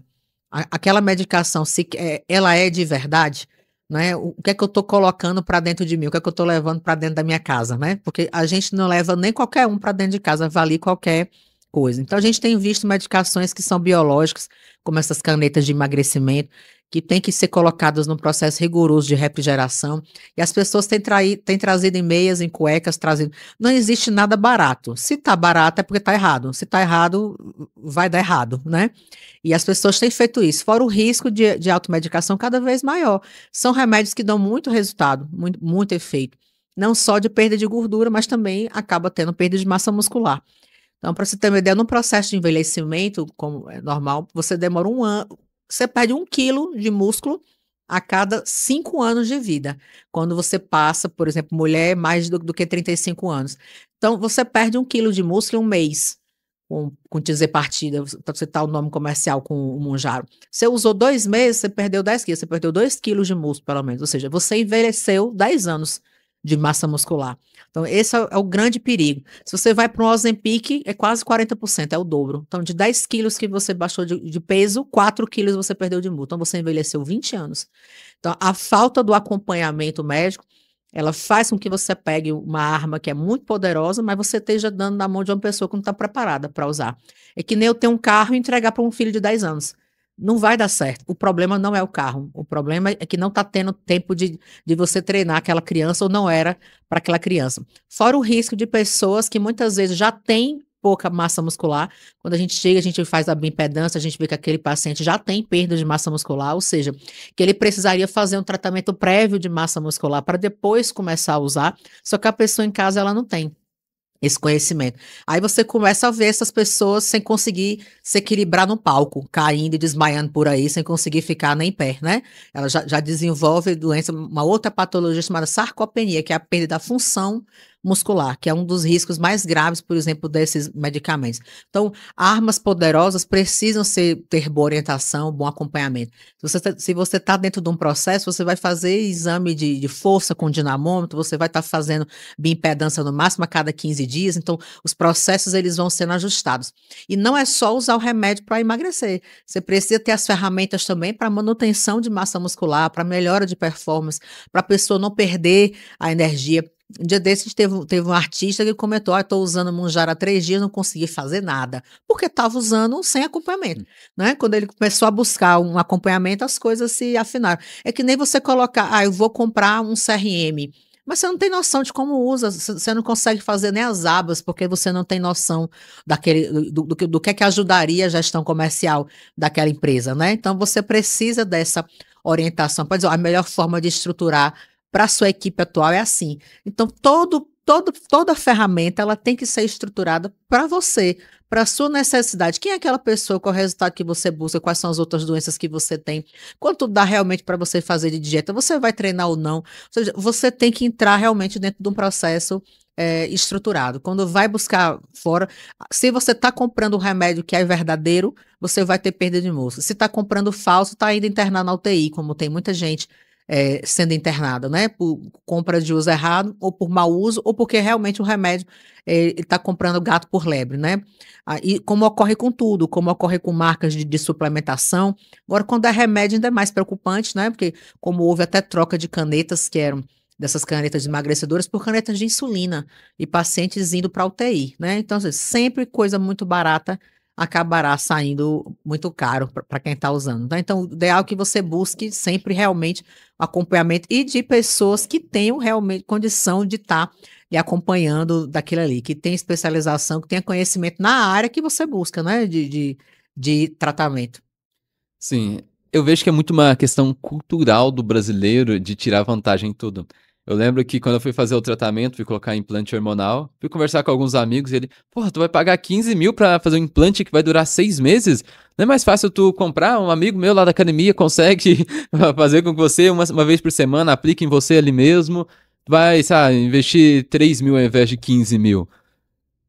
Aquela medicação, se ela é de verdade, né, o que é que eu estou colocando para dentro de mim, o que é que eu estou levando para dentro da minha casa, né, porque a gente não leva nem qualquer um para dentro de casa, avalie qualquer coisa. Então, a gente tem visto medicações que são biológicas, como essas canetas de emagrecimento, que têm que ser colocadas num processo rigoroso de refrigeração, e as pessoas têm trazido em meias, em cuecas, trazido. Não existe nada barato. Se está barato é porque está errado. Se está errado, vai dar errado, né? E as pessoas têm feito isso, fora o risco de automedicação cada vez maior. São remédios que dão muito resultado, muito, muito efeito. Não só de perda de gordura, mas também acaba tendo perda de massa muscular. Então, para você ter uma ideia, no processo de envelhecimento, como é normal, você demora 1 ano, você perde 1 quilo de músculo a cada 5 anos de vida. Quando você passa, por exemplo, mulher mais do que 35 anos. Então, você perde 1 quilo de músculo em 1 mês, com dizer partida, para citar o nome comercial com o Mounjaro. Você usou 2 meses, você perdeu 10 quilos, você perdeu 2 quilos de músculo, pelo menos. Ou seja, você envelheceu 10 anos de massa muscular. Então, esse é o grande perigo. Se você vai para um Ozempic, é quase 40%, é o dobro. Então, de 10 quilos que você baixou de peso, 4 quilos você perdeu de músculo. Então, você envelheceu 20 anos. Então, a falta do acompanhamento médico, ela faz com que você pegue uma arma que é muito poderosa, mas você esteja dando na mão de uma pessoa que não está preparada para usar. É que nem eu ter um carro e entregar para um filho de 10 anos. Não vai dar certo. O problema não é o carro. O problema é que não está tendo tempo de você treinar aquela criança ou não era para aquela criança. Fora o risco de pessoas que muitas vezes já têm pouca massa muscular. Quando a gente chega, a gente faz a bioimpedância, a gente vê que aquele paciente já tem perda de massa muscular, ou seja, que ele precisaria fazer um tratamento prévio de massa muscular para depois começar a usar, só que a pessoa em casa ela não tem esse conhecimento. Aí você começa a ver essas pessoas sem conseguir se equilibrar no palco, caindo e desmaiando por aí, sem conseguir ficar nem em pé, né? Ela já desenvolve doença, uma outra patologia chamada sarcopenia, que é a perda da função muscular, que é um dos riscos mais graves, por exemplo, desses medicamentos. Então, armas poderosas precisam ter boa orientação, bom acompanhamento. Se você está dentro de um processo, você vai fazer exame de força com dinamômetro, você vai estar fazendo bioimpedância no máximo a cada 15 dias, então os processos eles vão sendo ajustados. E não é só usar o remédio para emagrecer, você precisa ter as ferramentas também para manutenção de massa muscular, para melhora de performance, para a pessoa não perder a energia. Um dia desses teve um artista que comentou: estou usando Mounjaro há 3 dias, não consegui fazer nada, porque estava usando sem acompanhamento, né? Quando ele começou a buscar um acompanhamento, as coisas se afinaram. É que nem você colocar, eu vou comprar um CRM, mas você não tem noção de como usa, você não consegue fazer nem as abas, porque você não tem noção do que ajudaria a gestão comercial daquela empresa, né? Então você precisa dessa orientação. Pode dizer, a melhor forma de estruturar para a sua equipe atual é assim. Então, toda ferramenta ela tem que ser estruturada para você, para a sua necessidade. Quem é aquela pessoa, qual é o resultado que você busca, quais são as outras doenças que você tem, quanto dá realmente para você fazer de dieta, você vai treinar ou não. Ou seja, você tem que entrar realmente dentro de um processo estruturado. Quando vai buscar fora, se você está comprando um remédio que é verdadeiro, você vai ter perda de músculo. Se está comprando falso, está indo internar na UTI, como tem muita gente sendo internada, né? Por compra de uso errado, ou por mau uso, ou porque realmente o remédio ele está comprando gato por lebre, né? E como ocorre com tudo, como ocorre com marcas de suplementação. Agora, quando é remédio, ainda é mais preocupante, né? Porque como houve até troca de canetas que eram dessas canetas emagrecedoras por canetas de insulina e pacientes indo para UTI, né? Então, assim, sempre coisa muito barata acabará saindo muito caro para quem está usando, tá? Então, o ideal é que você busque sempre realmente acompanhamento e de pessoas que tenham realmente condição de estar lhe acompanhando daquilo ali, que tem especialização, que tenha conhecimento na área que você busca, né, de tratamento. Sim, eu vejo que é muito uma questão cultural do brasileiro de tirar vantagem em tudo. Eu lembro que quando eu fui fazer o tratamento, fui colocar implante hormonal, fui conversar com alguns amigos e ele, porra, tu vai pagar 15 mil pra fazer um implante que vai durar 6 meses? Não é mais fácil tu comprar? Um amigo meu lá da academia consegue fazer com que você uma vez por semana, aplique em você ali mesmo, vai, sabe, investir 3 mil ao invés de 15 mil.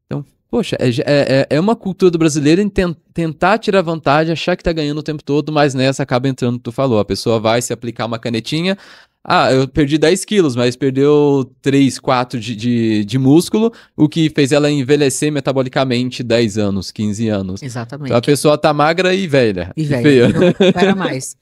Então, poxa, é uma cultura do brasileiro em tentar tirar vantagem, achar que tá ganhando o tempo todo, mas nessa acaba entrando o que tu falou. A pessoa vai se aplicar uma canetinha. Eu perdi 10 quilos, mas perdeu 3, 4 de músculo, o que fez ela envelhecer metabolicamente 10 anos, 15 anos. Então a Exatamente. pessoa tá magra e velha. E velho, Feia. não recupera mais,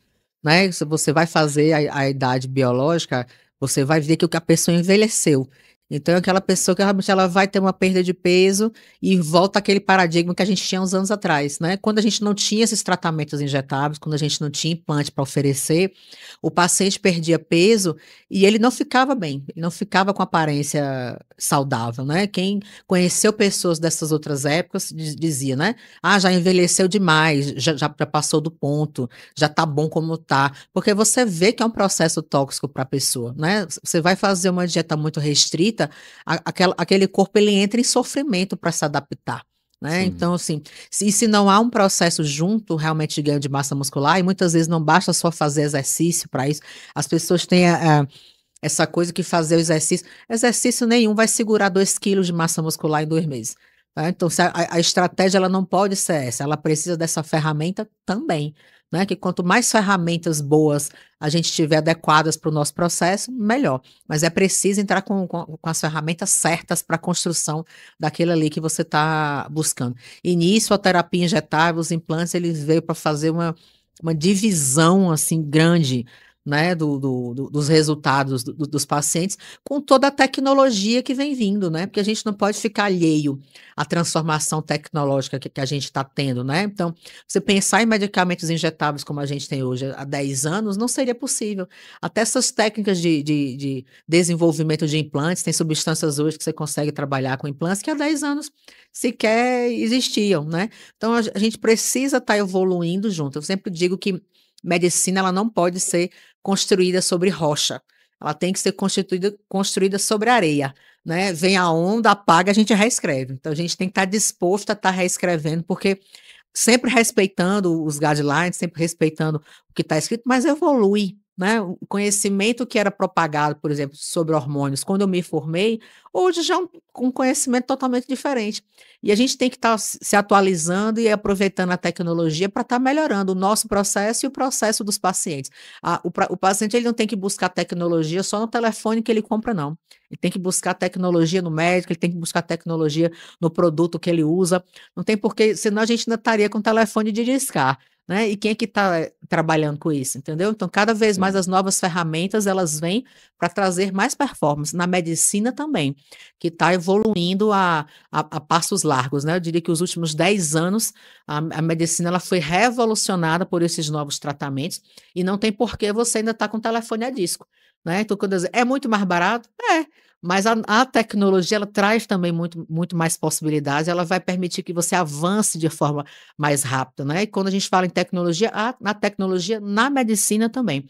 né? Se você vai fazer a idade biológica, você vai ver que a pessoa envelheceu. Então é aquela pessoa que realmente ela vai ter uma perda de peso e volta àquele paradigma que a gente tinha uns anos atrás, né. Quando a gente não tinha esses tratamentos injetáveis, quando a gente não tinha implante para oferecer, o paciente perdia peso e ele não ficava bem, ele não ficava com aparência saudável, né. Quem conheceu pessoas dessas outras épocas dizia, né: "Ah, já envelheceu demais, já passou do ponto, já tá bom como tá", porque você vê que é um processo tóxico para a pessoa, né. Você vai fazer uma dieta muito restrita, aquele corpo ele entra em sofrimento para se adaptar, né. Sim. Então assim, se não há um processo junto realmente de ganho de massa muscular, e muitas vezes não basta só fazer exercício para isso, as pessoas têm essa coisa que fazer o exercício nenhum vai segurar 2 quilos de massa muscular em 2 meses, tá. Então se a estratégia ela não pode ser essa, ela precisa dessa ferramenta também, né, que quanto mais ferramentas boas a gente tiver adequadas para o nosso processo, melhor. Mas é preciso entrar com as ferramentas certas para a construção daquilo ali que você está buscando. E nisso a terapia injetável, os implantes, eles veio para fazer uma divisão, assim, grande, né, dos resultados dos pacientes, com toda a tecnologia que vem vindo, né, porque a gente não pode ficar alheio à transformação tecnológica que a gente está tendo, né. Então, você pensar em medicamentos injetáveis como a gente tem hoje há 10 anos, não seria possível. Até essas técnicas de desenvolvimento de implantes, tem substâncias hoje que você consegue trabalhar com implantes que há 10 anos sequer existiam, né. Então a gente precisa estar evoluindo junto. Eu sempre digo que medicina ela não pode ser construída sobre rocha, ela tem que ser construída sobre areia, né. Vem a onda, apaga, a gente reescreve. Então a gente tem que estar disposto a estar reescrevendo, porque sempre respeitando os guidelines, sempre respeitando o que está escrito, mas evolui, né. O conhecimento que era propagado, por exemplo, sobre hormônios quando eu me formei, hoje já é um conhecimento totalmente diferente. E a gente tem que estar se atualizando e aproveitando a tecnologia para estar melhorando o nosso processo e o processo dos pacientes. O paciente ele não tem que buscar tecnologia só no telefone que ele compra não. Ele tem que buscar tecnologia no médico, ele tem que buscar tecnologia no produto que ele usa, não tem porquê, senão a gente ainda estaria com o telefone de discar, né, e quem é que está trabalhando com isso, entendeu? Então cada vez mais Sim. as novas ferramentas elas vêm para trazer mais performance, na medicina também, que está evoluindo a passos largos, né, eu diria que os últimos 10 anos a medicina ela foi revolucionada por esses novos tratamentos, e não tem porquê você ainda estar com o telefone a disco, né, então quando eu dizer: "É muito mais barato?" É, mas a tecnologia ela traz também muito mais possibilidades, ela vai permitir que você avance de forma mais rápida, né, e quando a gente fala em tecnologia, a tecnologia na medicina também.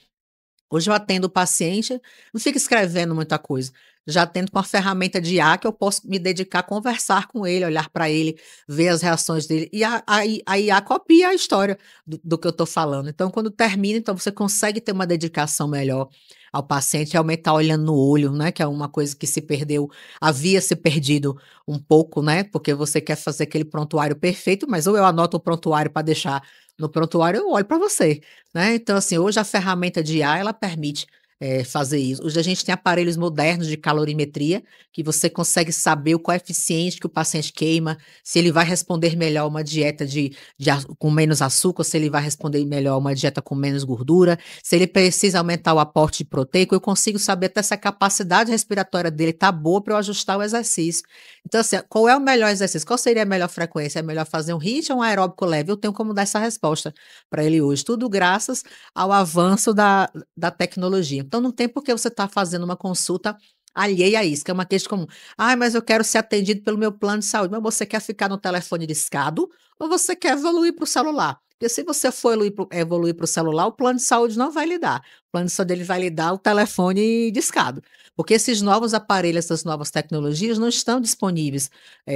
Hoje eu atendo o paciente, não fico escrevendo muita coisa, já atendo com a ferramenta de IA que eu posso me dedicar a conversar com ele, olhar para ele, ver as reações dele e a IA copia a história do que eu estou falando. Então quando termina, então você consegue ter uma dedicação melhor ao paciente, realmente estar olhando no olho, né, que é uma coisa que se perdeu, havia se perdido um pouco, né, porque você quer fazer aquele prontuário perfeito, mas ou eu anoto o prontuário para deixar no prontuário, eu olho para você, né. Então assim, hoje a ferramenta de IA ela permite, fazer isso. Hoje a gente tem aparelhos modernos de calorimetria, que você consegue saber o coeficiente que o paciente queima, se ele vai responder melhor uma dieta com menos açúcar, se ele vai responder melhor uma dieta com menos gordura, se ele precisa aumentar o aporte proteico, eu consigo saber até se a capacidade respiratória dele está boa para eu ajustar o exercício. Então assim, qual é o melhor exercício? Qual seria a melhor frequência? É melhor fazer um HIIT ou um aeróbico leve? Eu tenho como dar essa resposta para ele hoje, tudo graças ao avanço da tecnologia. Então não tem por que você estar fazendo uma consulta alheia a isso, que é uma queixa comum. "Ai, mas eu quero ser atendido pelo meu plano de saúde", mas você quer ficar no telefone discado ou você quer evoluir para o celular? Porque se você for evoluir para o celular, o plano de saúde não vai lhe dar. O plano de saúde ele vai lhe dar o telefone discado, porque esses novos aparelhos, essas novas tecnologias não estão disponíveis,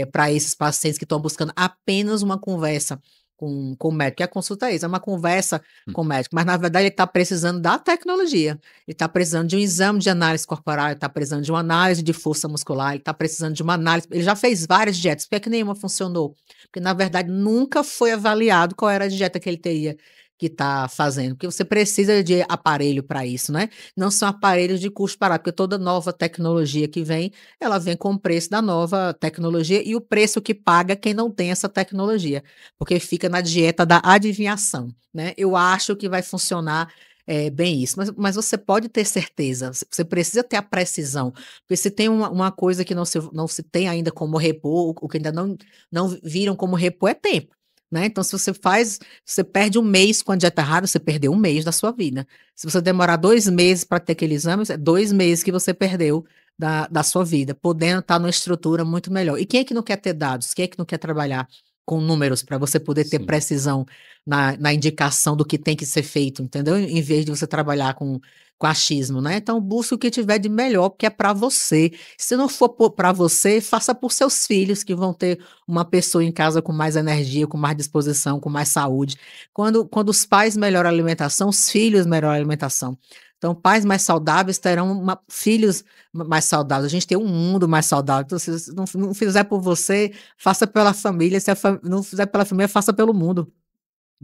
para esses pacientes que estão buscando apenas uma conversa com o médico, que a consulta é isso, é uma conversa Hum. com o médico, mas na verdade ele está precisando da tecnologia, ele está precisando de um exame de análise corporal, ele está precisando de uma análise de força muscular, ele está precisando de uma análise, ele já fez várias dietas, por que nenhuma funcionou? Porque na verdade nunca foi avaliado qual era a dieta que ele teria que estar fazendo, porque você precisa de aparelho para isso, né, não são aparelhos de custo barato, porque toda nova tecnologia que vem, ela vem com o preço da nova tecnologia e o preço que paga quem não tem essa tecnologia, porque fica na dieta da adivinhação, né. Eu acho que vai funcionar, é bem isso, mas você pode ter certeza, você precisa ter a precisão, porque se tem uma coisa que não se tem ainda como repor, o que ainda não viram como repor é tempo, né. Então se você perde um mês com a dieta errada, você perdeu um mês da sua vida. Se você demorar 2 meses para ter aquele exame, é 2 meses que você perdeu da sua vida, podendo estar numa estrutura muito melhor. E quem é que não quer ter dados? Quem é que não quer trabalhar com números para você poder ter Sim, precisão na indicação do que tem que ser feito, entendeu? Em vez de você trabalhar com achismo, né. Então busque o que tiver de melhor, porque é para você. Se não for para você, faça por seus filhos, que vão ter uma pessoa em casa com mais energia, com mais disposição, com mais saúde. Quando os pais melhoram a alimentação, os filhos melhoram a alimentação. Então pais mais saudáveis terão filhos mais saudáveis. A gente tem um mundo mais saudável. Então se não fizer por você, faça pela família, se a não fizer pela família, faça pelo mundo.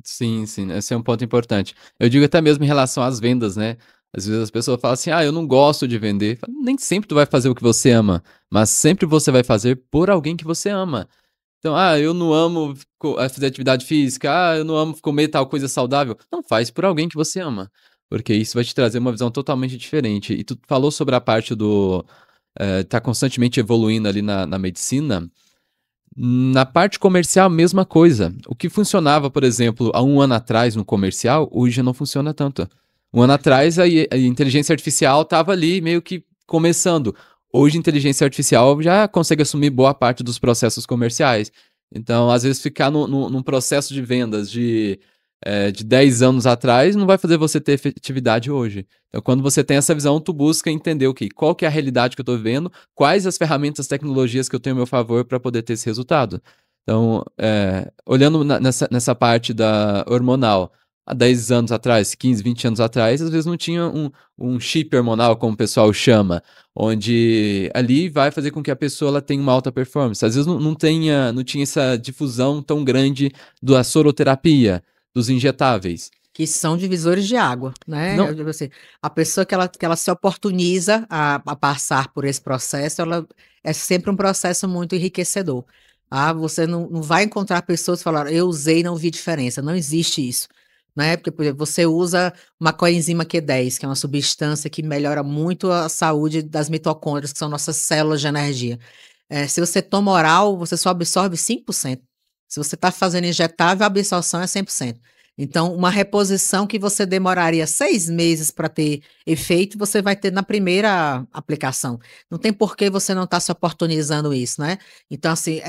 sim, sim, esse é um ponto importante. Eu digo até mesmo em relação às vendas, né, às vezes as pessoas falam assim: "Ah, eu não gosto de vender", falo, nem sempre tu vai fazer o que você ama, mas sempre você vai fazer por alguém que você ama. Então: "Ah, eu não amo fazer atividade física. Ah, eu não amo comer tal coisa saudável". Não, faz por alguém que você ama, porque isso vai te trazer uma visão totalmente diferente. E tu falou sobre a parte do, tá constantemente evoluindo ali na medicina. Na parte comercial, mesma coisa. O que funcionava, por exemplo, há um ano atrás no comercial, hoje já não funciona tanto. Um ano atrás, a inteligência artificial estava ali meio que começando. Hoje, a inteligência artificial já consegue assumir boa parte dos processos comerciais. Então, às vezes, ficar num processo de vendas de 10 anos atrás não vai fazer você ter efetividade hoje. Então, quando você tem essa visão, tu busca entender o que, qual que é a realidade que eu estou vivendo, quais as ferramentas, tecnologias que eu tenho a meu favor para poder ter esse resultado. Então, olhando nessa parte da hormonal, há 10 anos atrás, 15, 20 anos atrás, às vezes não tinha um chip hormonal, como o pessoal chama, onde ali vai fazer com que a pessoa ela tenha uma alta performance. Às vezes não tinha essa difusão tão grande da soroterapia, dos injetáveis. Que são divisores de água, né, Não, eu digo assim, a pessoa que ela se oportuniza a passar por esse processo, ela é sempre um processo muito enriquecedor. Ah, você não vai encontrar pessoas que falaram: "Eu usei e não vi diferença", não existe isso, né, porque, por exemplo, você usa uma coenzima Q10, que é uma substância que melhora muito a saúde das mitocôndrias, que são nossas células de energia. Se você toma oral, você só absorve 5%. Se você está fazendo injetável, a absorção é 100%. Então, uma reposição que você demoraria 6 meses para ter efeito, você vai ter na primeira aplicação. Não tem por que você não estar se oportunizando isso, né. Então, assim,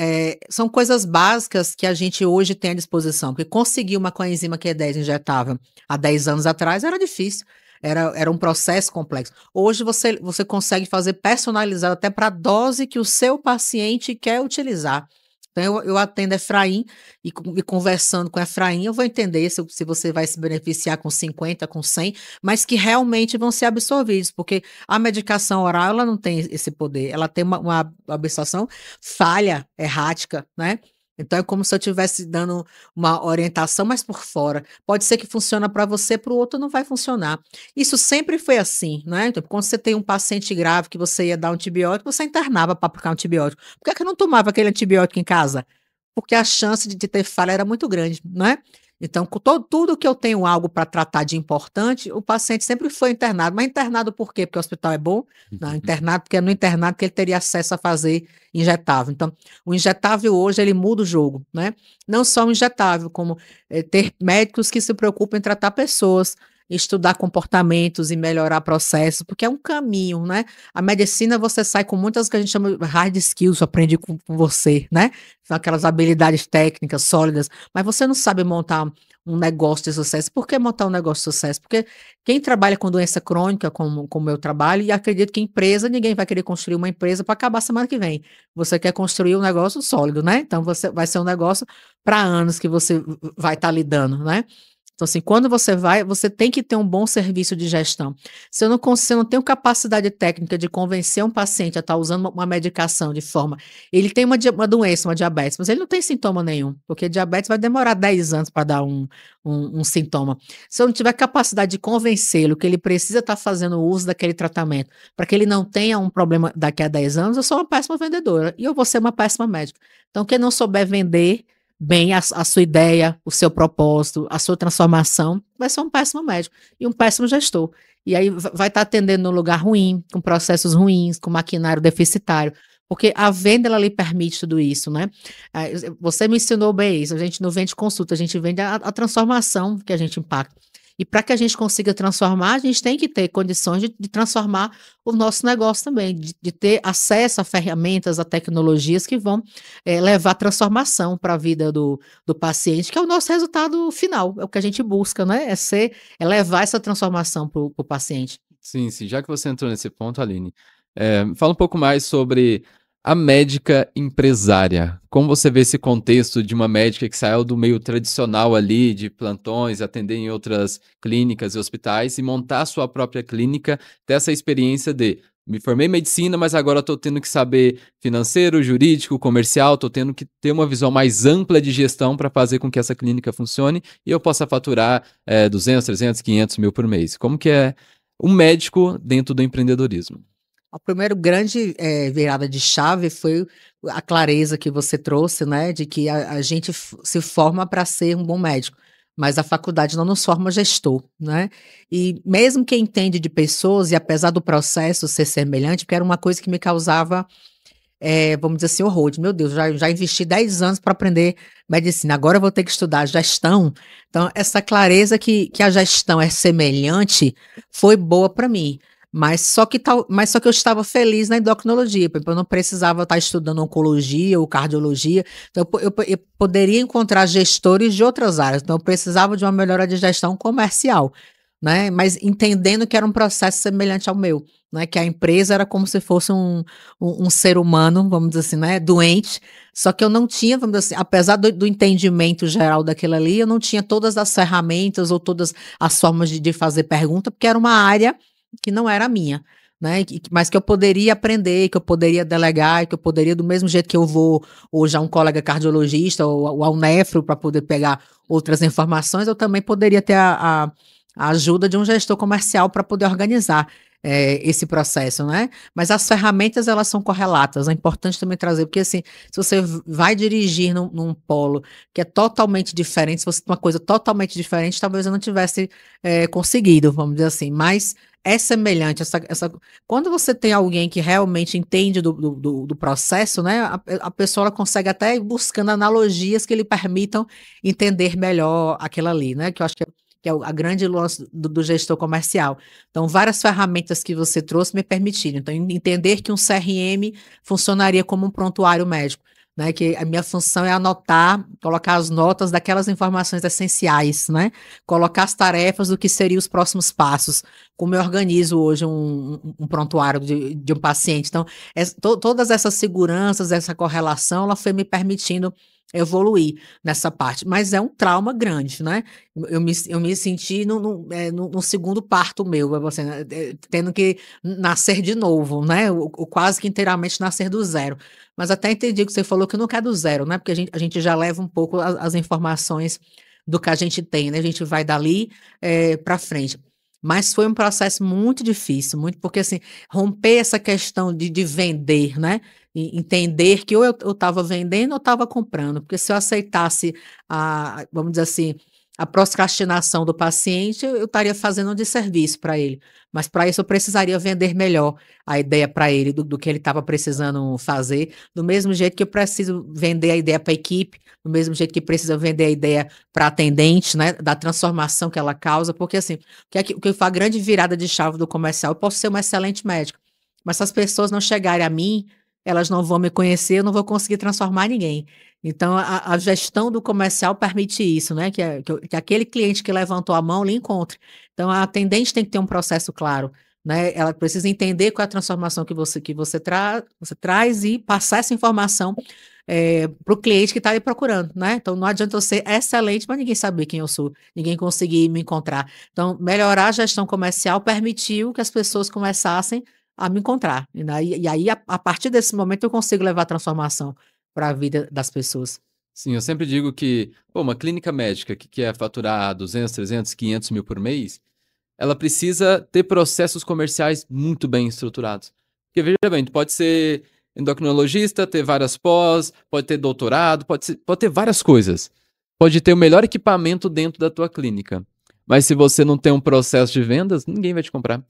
são coisas básicas que a gente hoje tem à disposição, porque conseguir uma coenzima Q10 injetável há 10 anos atrás era difícil, era um processo complexo. Hoje você consegue fazer personalizado até para a dose que o seu paciente quer utilizar. Então eu atendo Efraim e conversando com Efraim, eu vou entender se você vai se beneficiar com 50, com 100, mas que realmente vão ser absorvidos, porque a medicação oral ela não tem esse poder, ela tem uma absorção falha, errática, né. Então é como se eu estivesse dando uma orientação, mas por fora. Pode ser que funciona para você, para o outro não vai funcionar. Isso sempre foi assim, né. Então quando você tem um paciente grave que você ia dar um antibiótico, você internava para aplicar um antibiótico. Por que é que eu não tomava aquele antibiótico em casa? Porque a chance de ter falha era muito grande, né. Então com tudo que eu tenho algo para tratar de importante, o paciente sempre foi internado. Mas internado por quê? Porque o hospital é bom? Não, internado porque é no internado que ele teria acesso a fazer injetável. Então, o injetável hoje ele muda o jogo, né. Não só o injetável, como, ter médicos que se preocupam em tratar pessoas, estudar comportamentos e melhorar processos, porque é um caminho, né. A medicina você sai com muitas que a gente chama de hard skills, aprende com você, né. São aquelas habilidades técnicas sólidas, mas você não sabe montar um negócio de sucesso. Por que montar um negócio de sucesso? Porque quem trabalha com doença crônica, como eu trabalho, e acredito que empresa, ninguém vai querer construir uma empresa para acabar semana que vem. Você quer construir um negócio sólido, né. Então você vai ser um negócio para anos que você vai estar lidando, né. Então, assim, quando você tem que ter um bom serviço de gestão. Se eu não tenho capacidade técnica de convencer um paciente a estar usando uma medicação de forma ele tem uma doença, uma diabetes, mas ele não tem sintoma nenhum, porque diabetes vai demorar 10 anos para dar um sintoma. Se eu não tiver capacidade de convencê-lo que ele precisa estar fazendo uso daquele tratamento, para que ele não tenha um problema daqui a 10 anos, eu sou uma péssima vendedora e eu vou ser uma péssima médica. Então, quem não souber vender bem a sua ideia, o seu propósito, a sua transformação, vai ser um péssimo médico e um péssimo gestor. E aí vai estar atendendo num lugar ruim, com processos ruins, com maquinário deficitário, porque a venda ela lhe permite tudo isso, né? Você me ensinou bem isso, a gente não vende consulta, a gente vende a transformação que a gente impacta. E para que a gente consiga transformar, a gente tem que ter condições de transformar o nosso negócio também, de ter acesso a ferramentas, a tecnologias que vão levar transformação para a vida do paciente, que é o nosso resultado final, é o que a gente busca, né? É levar essa transformação para o paciente. Sim, sim. Já que você entrou nesse ponto, Aline, fala um pouco mais sobre a médica empresária. Como você vê esse contexto de uma médica que saiu do meio tradicional ali, de plantões, atender em outras clínicas e hospitais, e montar a sua própria clínica, ter essa experiência de me formei em medicina, mas agora estou tendo que saber financeiro, jurídico, comercial, estou tendo que ter uma visão mais ampla de gestão para fazer com que essa clínica funcione e eu possa faturar 200, 300, 500 mil por mês. Como que é um médico dentro do empreendedorismo? A primeira grande virada de chave foi a clareza que você trouxe, né, de que a gente se forma para ser um bom médico, mas a faculdade não nos forma gestor, né? E mesmo quem entende de pessoas, e apesar do processo ser semelhante, porque era uma coisa que me causava, vamos dizer assim, horror. Meu Deus, já investi 10 anos para aprender medicina, agora eu vou ter que estudar gestão. Então, essa clareza que a gestão é semelhante foi boa para mim. Mas só que eu estava feliz na endocrinologia, porque eu não precisava estar estudando oncologia ou cardiologia. Então, eu poderia encontrar gestores de outras áreas. Então, eu precisava de uma melhora de gestão comercial, né? Mas entendendo que era um processo semelhante ao meu, né? Que a empresa era como se fosse um ser humano, vamos dizer assim, né? Doente. Só que eu não tinha, vamos dizer assim, apesar do entendimento geral daquilo ali, eu não tinha todas as ferramentas ou todas as formas de fazer pergunta, porque era uma área que não era minha, né? Mas que eu poderia aprender, que eu poderia delegar, que eu poderia, do mesmo jeito que eu vou hoje a um colega cardiologista ou ao nefro para poder pegar outras informações, eu também poderia ter a ajuda de um gestor comercial para poder organizar esse processo, né? Mas as ferramentas, elas são correlatas, é importante também trazer, porque assim, se você vai dirigir num polo que é totalmente diferente, se você tem uma coisa totalmente diferente, talvez eu não tivesse conseguido, vamos dizer assim, mas é semelhante, quando você tem alguém que realmente entende do processo, né, a pessoa ela consegue até ir buscando analogias que lhe permitam entender melhor aquilo ali, né, que eu acho que é a grande lance do gestor comercial. Então, várias ferramentas que você trouxe me permitiram. Então, entender que um CRM funcionaria como um prontuário médico, né? Que a minha função é anotar, colocar as notas daquelas informações essenciais, né? Colocar as tarefas do que seriam os próximos passos. Como eu organizo hoje um prontuário de um paciente. Então, todas essas seguranças, essa correlação, ela foi me permitindo evoluir nessa parte, mas é um trauma grande, né? Eu me senti no segundo parto meu, assim, tendo que nascer de novo, né? O quase que inteiramente nascer do zero. Mas até entendi que você falou que não quer do zero, né? Porque a gente já leva um pouco as informações do que a gente tem, né? A gente vai dali para frente. Mas foi um processo muito difícil, muito, porque assim, romper essa questão de vender, né? Entender que ou eu estava vendendo ou estava comprando, porque se eu aceitasse vamos dizer assim, a procrastinação do paciente, eu estaria fazendo um desserviço para ele. Mas para isso eu precisaria vender melhor a ideia para ele do que ele estava precisando fazer, do mesmo jeito que eu preciso vender a ideia para a equipe, do mesmo jeito que precisa vender a ideia para a atendente, né, da transformação que ela causa, porque assim, o que foi a grande virada de chave do comercial, eu posso ser um excelente médico, mas se as pessoas não chegarem a mim, elas não vão me conhecer, eu não vou conseguir transformar ninguém. Então, a gestão do comercial permite isso, né? Que aquele cliente que levantou a mão lhe encontre. Então, a atendente tem que ter um processo claro, né? Ela precisa entender qual é a transformação que você traz e passar essa informação para o cliente que está ali procurando, né? Então, não adianta eu ser excelente, mas ninguém saber quem eu sou, ninguém conseguir me encontrar. Então, melhorar a gestão comercial permitiu que as pessoas começassem a me encontrar. E aí, a partir desse momento, eu consigo levar a transformação para a vida das pessoas. Sim, eu sempre digo que, pô, uma clínica médica que quer faturar 200, 300, 500 mil por mês, ela precisa ter processos comerciais muito bem estruturados. Porque, veja bem, tu pode ser endocrinologista, ter várias pós, pode ter doutorado, pode ter várias coisas. Pode ter o melhor equipamento dentro da tua clínica. Mas se você não tem um processo de vendas, ninguém vai te comprar.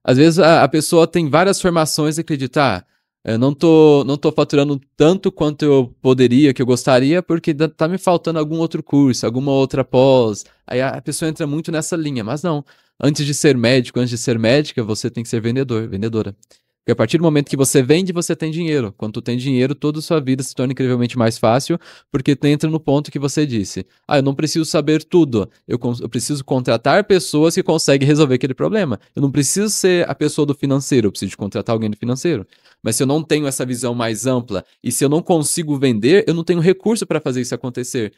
Às vezes a pessoa tem várias formações e acredita, eu não tô faturando tanto quanto eu poderia, que eu gostaria, porque tá me faltando algum outro curso, alguma outra pós. Aí a pessoa entra muito nessa linha, mas não. Antes de ser médico, antes de ser médica, você tem que ser vendedor, vendedora. Porque a partir do momento que você vende, você tem dinheiro. Quando tu tem dinheiro, toda a sua vida se torna incrivelmente mais fácil, porque tu entra no ponto que você disse. Eu não preciso saber tudo. Eu preciso contratar pessoas que conseguem resolver aquele problema. Eu não preciso ser a pessoa do financeiro, eu preciso de contratar alguém do financeiro. Mas se eu não tenho essa visão mais ampla e se eu não consigo vender, eu não tenho recurso para fazer isso acontecer.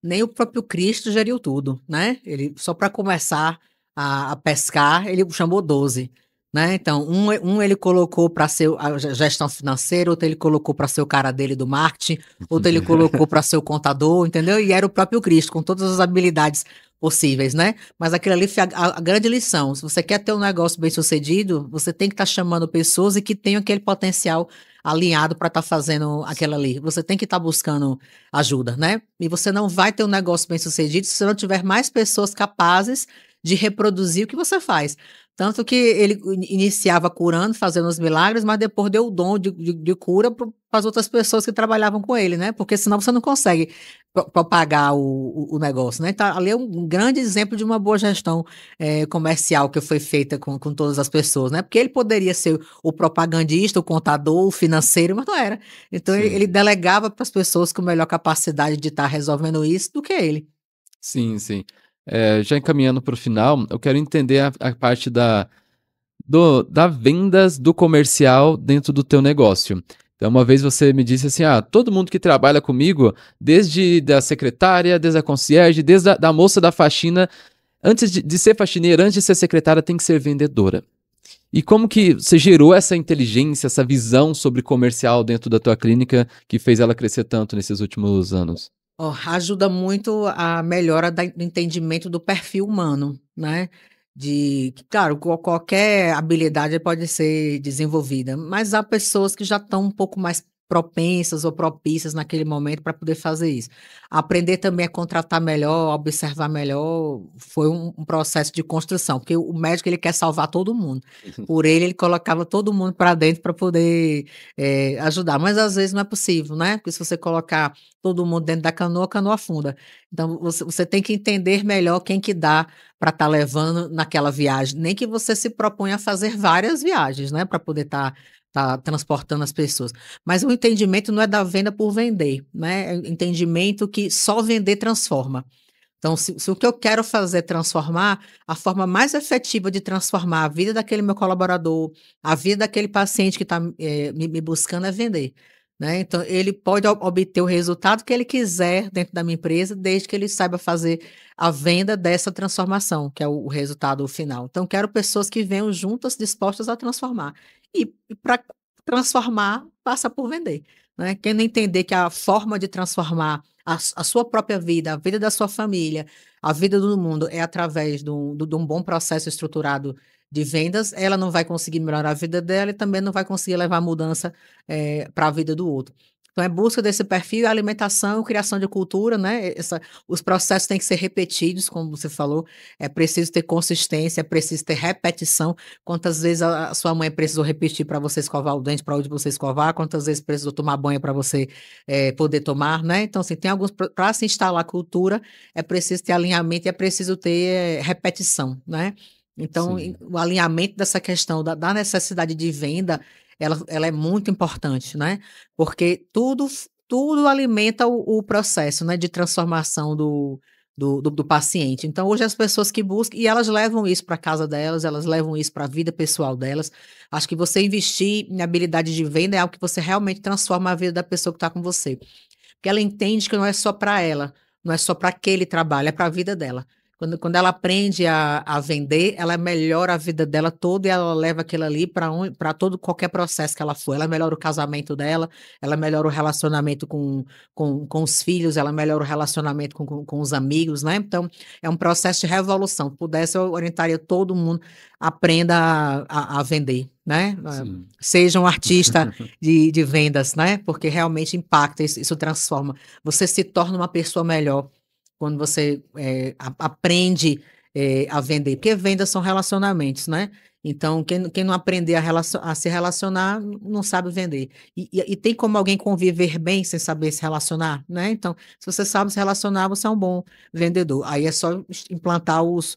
Nem o próprio Cristo geriu tudo, né? Ele, só para começar a pescar, ele chamou 12, né? Então, um ele colocou para ser a gestão financeira, outro ele colocou para ser o cara dele do marketing, outro ele colocou para ser o contador, entendeu? E era o próprio Cristo, com todas as habilidades possíveis, né? Mas aquilo ali foi a grande lição. Se você quer ter um negócio bem sucedido, você tem que estar chamando pessoas e que tenham aquele potencial alinhado para estar fazendo aquilo ali. Você tem que estar buscando ajuda, né? E você não vai ter um negócio bem sucedido se você não tiver mais pessoas capazes de reproduzir o que você faz. Tanto que ele iniciava curando, fazendo os milagres, mas depois deu o dom de cura para as outras pessoas que trabalhavam com ele, né? Porque senão você não consegue propagar o negócio, né? Então, ali é um grande exemplo de uma boa gestão comercial que foi feita com todas as pessoas, né? Porque ele poderia ser o propagandista, o contador, o financeiro, mas não era. Então, ele Sim. delegava para as pessoas com melhor capacidade de estar resolvendo isso do que ele. Sim, sim. Já encaminhando para o final, eu quero entender a parte da vendas do comercial dentro do teu negócio. Então, uma vez você me disse assim, todo mundo que trabalha comigo, desde da secretária, desde a concierge, desde da moça da faxina, antes de ser faxineira, antes de ser secretária, tem que ser vendedora. E como que você gerou essa inteligência, essa visão sobre comercial dentro da tua clínica que fez ela crescer tanto nesses últimos anos? Ó, ajuda muito a melhora do entendimento do perfil humano, né? Claro, qualquer habilidade pode ser desenvolvida, mas há pessoas que já estão um pouco mais propensas ou propícias naquele momento para poder fazer isso. Aprender também a contratar melhor, observar melhor, foi um processo de construção, porque o médico ele quer salvar todo mundo. Por ele colocava todo mundo para dentro para poder ajudar, mas às vezes não é possível, né? Porque se você colocar todo mundo dentro da canoa, a canoa afunda. Então você tem que entender melhor quem que dá para estar levando naquela viagem, nem que você se proponha a fazer várias viagens, né, para poder estar transportando as pessoas. Mas o entendimento não é da venda por vender, né, é o entendimento que só vender transforma. Então, se o que eu quero fazer é transformar, a forma mais efetiva de transformar a vida daquele meu colaborador, a vida daquele paciente que está me buscando é vender. Né? Então, ele pode obter o resultado que ele quiser dentro da minha empresa, desde que ele saiba fazer a venda dessa transformação, que é o resultado final. Então, quero pessoas que venham juntas, dispostas a transformar. E para transformar, passa por vender. Né? Quem não entender que a forma de transformar a sua própria vida, a vida da sua família, a vida do mundo é através de um bom processo estruturado de vendas, ela não vai conseguir melhorar a vida dela e também não vai conseguir levar mudança para a vida do outro. Então, é busca desse perfil, alimentação, criação de cultura, né? Os processos têm que ser repetidos, como você falou, é preciso ter consistência, é preciso ter repetição. Quantas vezes a sua mãe precisou repetir para você escovar o dente, para onde você escovar, quantas vezes precisou tomar banho para você poder tomar, né? Então, assim, tem alguns, para se instalar cultura, é preciso ter alinhamento e é preciso ter repetição, né? Então, Sim. o alinhamento dessa questão da necessidade de venda, ela é muito importante, né? Porque tudo alimenta o processo, né, de transformação do paciente. Então, hoje as pessoas que buscam, e elas levam isso para casa delas, elas levam isso para a vida pessoal delas. Acho que você investir em habilidade de venda é algo que você realmente transforma a vida da pessoa que está com você. Porque ela entende que não é só para ela, não é só para aquele trabalho, é para a vida dela. Quando ela aprende a vender, ela melhora a vida dela toda e ela leva aquilo ali para todo qualquer processo que ela for. Ela melhora o casamento dela, ela melhora o relacionamento com os filhos, ela melhora o relacionamento com os amigos, né? Então, é um processo de revolução. Se pudesse, eu orientaria todo mundo, aprenda a vender, né? Sim. Seja um artista de vendas, né? Porque realmente impacta, isso transforma. Você se torna uma pessoa melhor quando você aprende a vender, porque vendas são relacionamentos, né? Então, quem não aprender a se relacionar, não sabe vender. E tem como alguém conviver bem sem saber se relacionar, né? Então, se você sabe se relacionar, você é um bom vendedor. Aí é só implantar os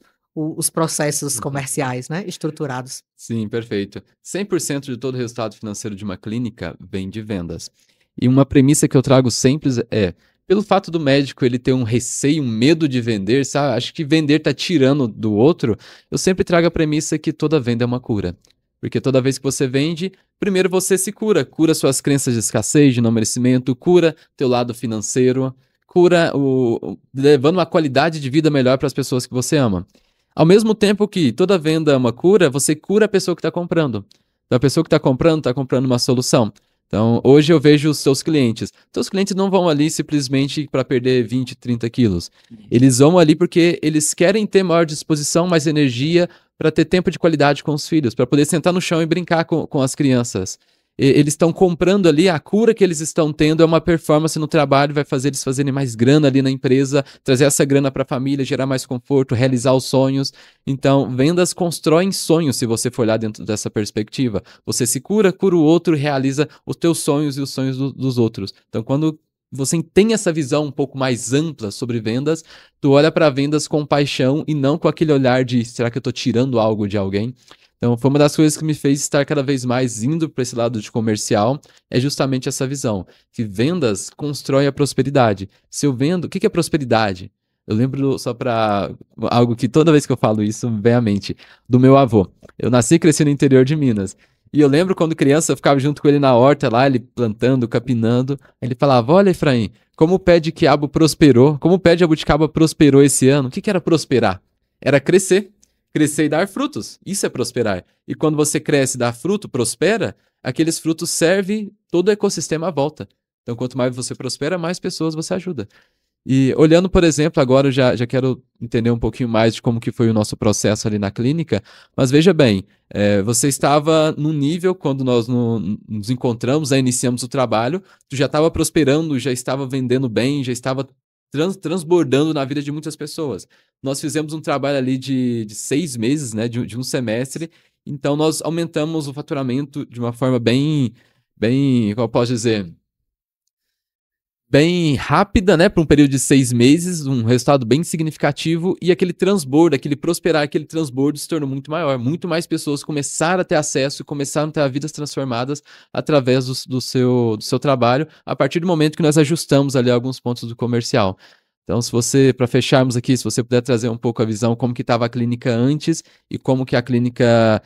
processos comerciais, né? Estruturados. Sim, perfeito. 100% de todo o resultado financeiro de uma clínica vem de vendas. E uma premissa que eu trago sempre é, pelo fato do médico ele ter um receio, um medo de vender, sabe? Acho que vender tá tirando do outro. Eu sempre trago a premissa que toda venda é uma cura. Porque toda vez que você vende, primeiro você se cura, cura suas crenças de escassez, de não merecimento, cura teu lado financeiro, cura levando uma qualidade de vida melhor para as pessoas que você ama. Ao mesmo tempo que toda venda é uma cura, você cura a pessoa que está comprando. Então, a pessoa que está comprando uma solução. Então, hoje eu vejo os seus clientes. Seus clientes não vão ali simplesmente para perder 20, 30 quilos. Eles vão ali porque eles querem ter maior disposição, mais energia para ter tempo de qualidade com os filhos, para poder sentar no chão e brincar com as crianças. Eles estão comprando ali, a cura que eles estão tendo é uma performance no trabalho, vai fazer eles fazerem mais grana ali na empresa, trazer essa grana para a família, gerar mais conforto, realizar os sonhos. Então, vendas constroem sonhos, se você for olhar dentro dessa perspectiva. Você se cura, cura o outro, realiza os teus sonhos e os sonhos dos outros. Então, quando você tem essa visão um pouco mais ampla sobre vendas, tu olha para vendas com paixão e não com aquele olhar de será que eu estou tirando algo de alguém? Então, foi uma das coisas que me fez estar cada vez mais indo para esse lado de comercial, é justamente essa visão, que vendas constrói a prosperidade. Se eu vendo, o que é prosperidade? Eu lembro, só para algo que toda vez que eu falo isso, vem à mente, do meu avô. Eu nasci e cresci no interior de Minas. E eu lembro quando criança, eu ficava junto com ele na horta lá, ele plantando, capinando. Ele falava, olha, Efraim, como o pé de quiabo prosperou, como o pé de jabuticaba prosperou esse ano. O que era prosperar? Era crescer. Crescer e dar frutos. Isso é prosperar. E quando você cresce e dá fruto, prospera, aqueles frutos servem todo o ecossistema à volta. Então, quanto mais você prospera, mais pessoas você ajuda. E olhando, por exemplo, agora eu já quero entender um pouquinho mais de como que foi o nosso processo ali na clínica, mas veja bem, você estava num nível, quando nós nos encontramos, iniciamos o trabalho, tu já estava prosperando, já estava vendendo bem, já estava transbordando na vida de muitas pessoas. Nós fizemos um trabalho ali de 6 meses, né, de um semestre, então nós aumentamos o faturamento de uma forma bem, como eu posso dizer, bem rápida, né, para um período de 6 meses, um resultado bem significativo, e aquele transbordo, aquele prosperar, aquele transbordo se tornou muito maior. Muito mais pessoas começaram a ter acesso e começaram a ter vidas transformadas através do seu trabalho, a partir do momento que nós ajustamos ali alguns pontos do comercial. Então, se você, para fecharmos aqui, se você puder trazer um pouco a visão como que estava a clínica antes e como que a clínica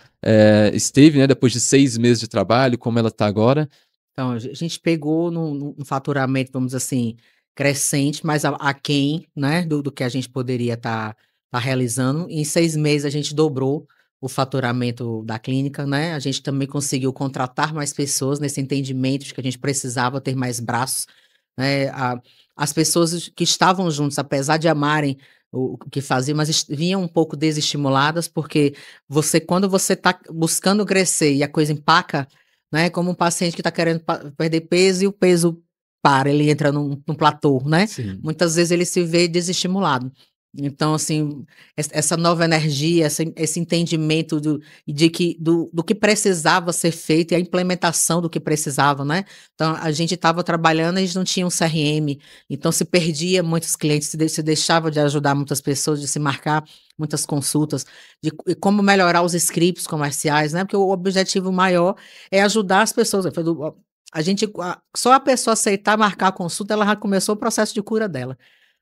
esteve, né, depois de 6 meses de trabalho, como ela está agora. Então, a gente pegou num faturamento, vamos dizer assim, crescente, mas aquém, né, do que a gente poderia estar realizando. Em 6 meses, a gente dobrou o faturamento da clínica, né? A gente também conseguiu contratar mais pessoas nesse entendimento de que a gente precisava ter mais braços, né? As pessoas que estavam juntos, apesar de amarem o que faziam, mas vinham um pouco desestimuladas, porque quando você está buscando crescer e a coisa empaca, né, como um paciente que está querendo perder peso e o peso ele entra num platô, né? Sim. Muitas vezes ele se vê desestimulado. Então, assim, essa nova energia, esse entendimento do que precisava ser feito e a implementação do que precisava, né? Então, a gente estava trabalhando, a gente não tinha um CRM, então se perdia muitos clientes, se deixava de ajudar muitas pessoas, de se marcar muitas consultas, de como melhorar os scripts comerciais, né? Porque o objetivo maior é ajudar as pessoas. Só a pessoa aceitar marcar a consulta, ela já começou o processo de cura dela,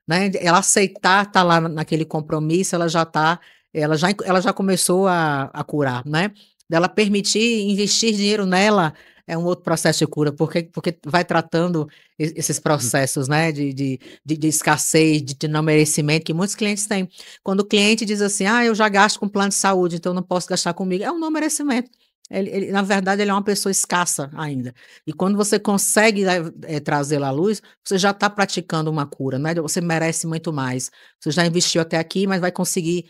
né? Ela aceitar estar lá naquele compromisso, ela já começou a curar, né? Dela permitir investir dinheiro nela, é um outro processo de cura, porque vai tratando esses processos, né, de escassez, de não merecimento, que muitos clientes têm. Quando o cliente diz assim, eu já gasto com plano de saúde, então não posso gastar comigo, é um não merecimento. Na verdade, ele é uma pessoa escassa ainda. E quando você consegue trazê-la à luz, você já está praticando uma cura, né? Você merece muito mais. Você já investiu até aqui, mas vai conseguir.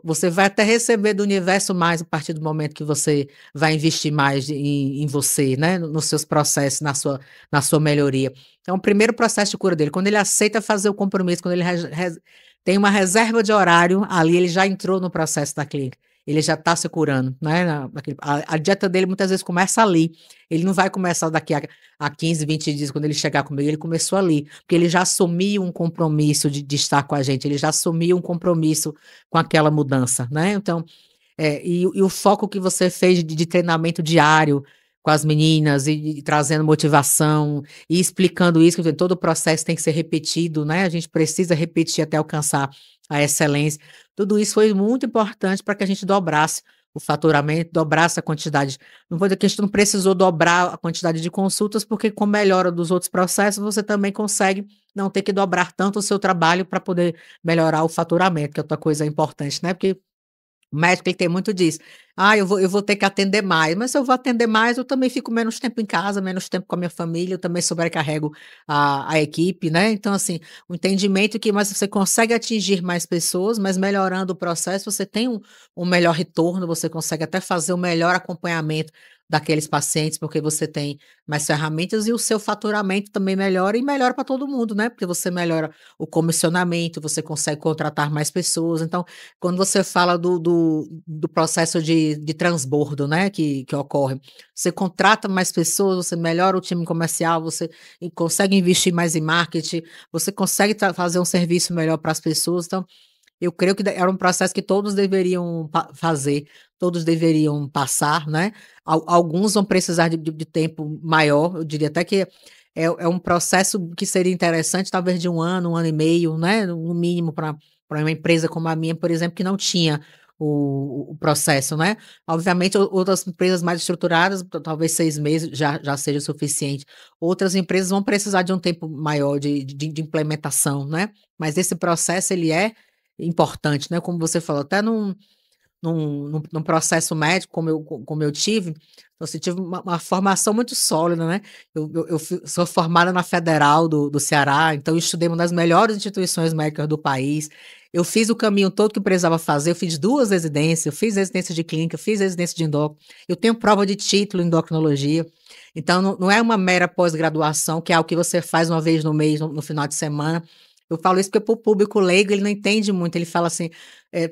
Você vai até receber do universo mais a partir do momento que você vai investir mais em você, né? Nos seus processos, na sua melhoria. Então, o primeiro processo de cura dele, quando ele aceita fazer o compromisso, quando ele tem uma reserva de horário, ali ele já entrou no processo da clínica. Ele já está se curando, né? A dieta dele muitas vezes começa ali. Ele não vai começar daqui a 15, 20 dias, quando ele chegar comigo. Ele começou ali, porque ele já assumiu um compromisso de estar com a gente, ele já assumiu um compromisso com aquela mudança, né? Então, e o foco que você fez de treinamento diário com as meninas e trazendo motivação e explicando isso, que todo o processo tem que ser repetido, né? A gente precisa repetir até alcançar a excelência. Tudo isso foi muito importante para que a gente dobrasse o faturamento, dobrasse a quantidade. Não vou dizer que a gente não precisou dobrar a quantidade de consultas, porque com melhora dos outros processos, você também consegue não ter que dobrar tanto o seu trabalho para poder melhorar o faturamento, que é outra coisa importante, né? Porque o médico ele tem muito disso. Eu vou ter que atender mais, mas se eu vou atender mais, eu também fico menos tempo em casa, menos tempo com a minha família, eu também sobrecarrego a equipe, né? Então, assim, o entendimento que mais você consegue atingir mais pessoas, mas melhorando o processo, você tem um melhor retorno, você consegue até fazer um melhor acompanhamento daqueles pacientes, porque você tem mais ferramentas e o seu faturamento também melhora e melhora para todo mundo, né? Porque você melhora o comissionamento, você consegue contratar mais pessoas. Então, quando você fala do processo de transbordo, né, que ocorre, você contrata mais pessoas, você melhora o time comercial, você consegue investir mais em marketing, você consegue fazer um serviço melhor para as pessoas. Então, eu creio que era um processo que todos deveriam fazer, todos deveriam passar, né? Alguns vão precisar de tempo maior, eu diria até que é um processo que seria interessante, talvez de um ano e meio, né? No mínimo, para uma empresa como a minha, por exemplo, que não tinha o processo, né? Obviamente, outras empresas mais estruturadas, talvez 6 meses já seja o suficiente. Outras empresas vão precisar de um tempo maior de implementação, né? Mas esse processo, ele é importante, né? Como você falou, até num processo médico, como eu tive, você tive uma formação muito sólida, né? Sou formada na Federal do Ceará, então eu estudei uma das melhores instituições médicas do país. Eu fiz o caminho todo que precisava fazer, eu fiz 2 residências, eu fiz residência de clínica, fiz residência de endócrino, eu tenho prova de título em endocrinologia, então não é uma mera pós-graduação, que é algo que você faz uma vez no mês, no final de semana. Eu falo isso porque para o público leigo ele não entende muito, ele fala assim,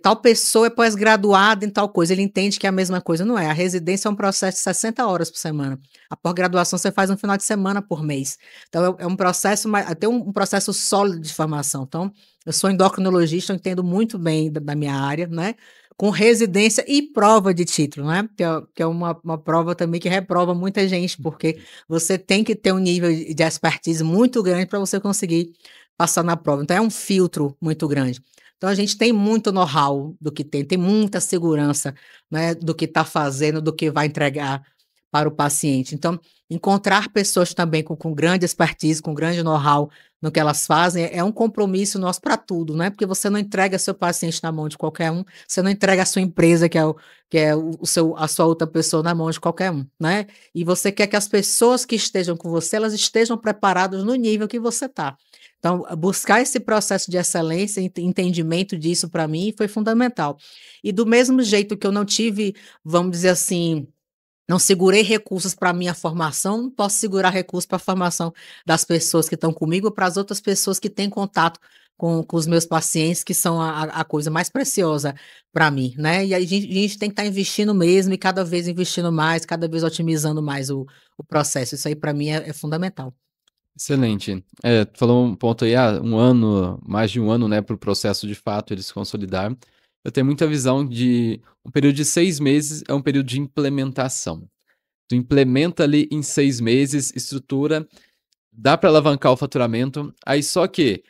tal pessoa é pós-graduada em tal coisa, ele entende que é a mesma coisa, não é, a residência é um processo de 60 horas por semana, a pós-graduação você faz um final de semana por mês, então é um processo, tem um processo sólido de formação, então eu sou endocrinologista, eu entendo muito bem da minha área, né, com residência e prova de título, né, que é uma prova também que reprova muita gente, porque você tem que ter um nível de expertise muito grande para você conseguir passar na prova. Então é um filtro muito grande. Então a gente tem muito know-how do que tem muita segurança, né, do que está fazendo, do que vai entregar para o paciente. Então, encontrar pessoas também com grande expertise, com grande know-how no que elas fazem, é um compromisso nosso para tudo, né? Porque você não entrega seu paciente na mão de qualquer um, você não entrega a sua empresa, a sua outra pessoa na mão de qualquer um, né? E você quer que as pessoas que estejam com você, elas estejam preparadas no nível que você está. Então, buscar esse processo de excelência, entendimento disso para mim foi fundamental. E do mesmo jeito que eu não tive, vamos dizer assim, não segurei recursos para a minha formação, não posso segurar recursos para a formação das pessoas que estão comigo ou para as outras pessoas que têm contato com os meus pacientes, que são a coisa mais preciosa para mim, né? E a gente tem que estar investindo mesmo e cada vez investindo mais, cada vez otimizando mais o processo. Isso aí para mim é fundamental. Excelente. Tu falou um ponto aí, mais de um ano, né, para o processo de fato ele se consolidar. Eu tenho muita visão de um período de 6 meses é um período de implementação. Tu implementa ali em 6 meses, estrutura, dá para alavancar o faturamento, aí só que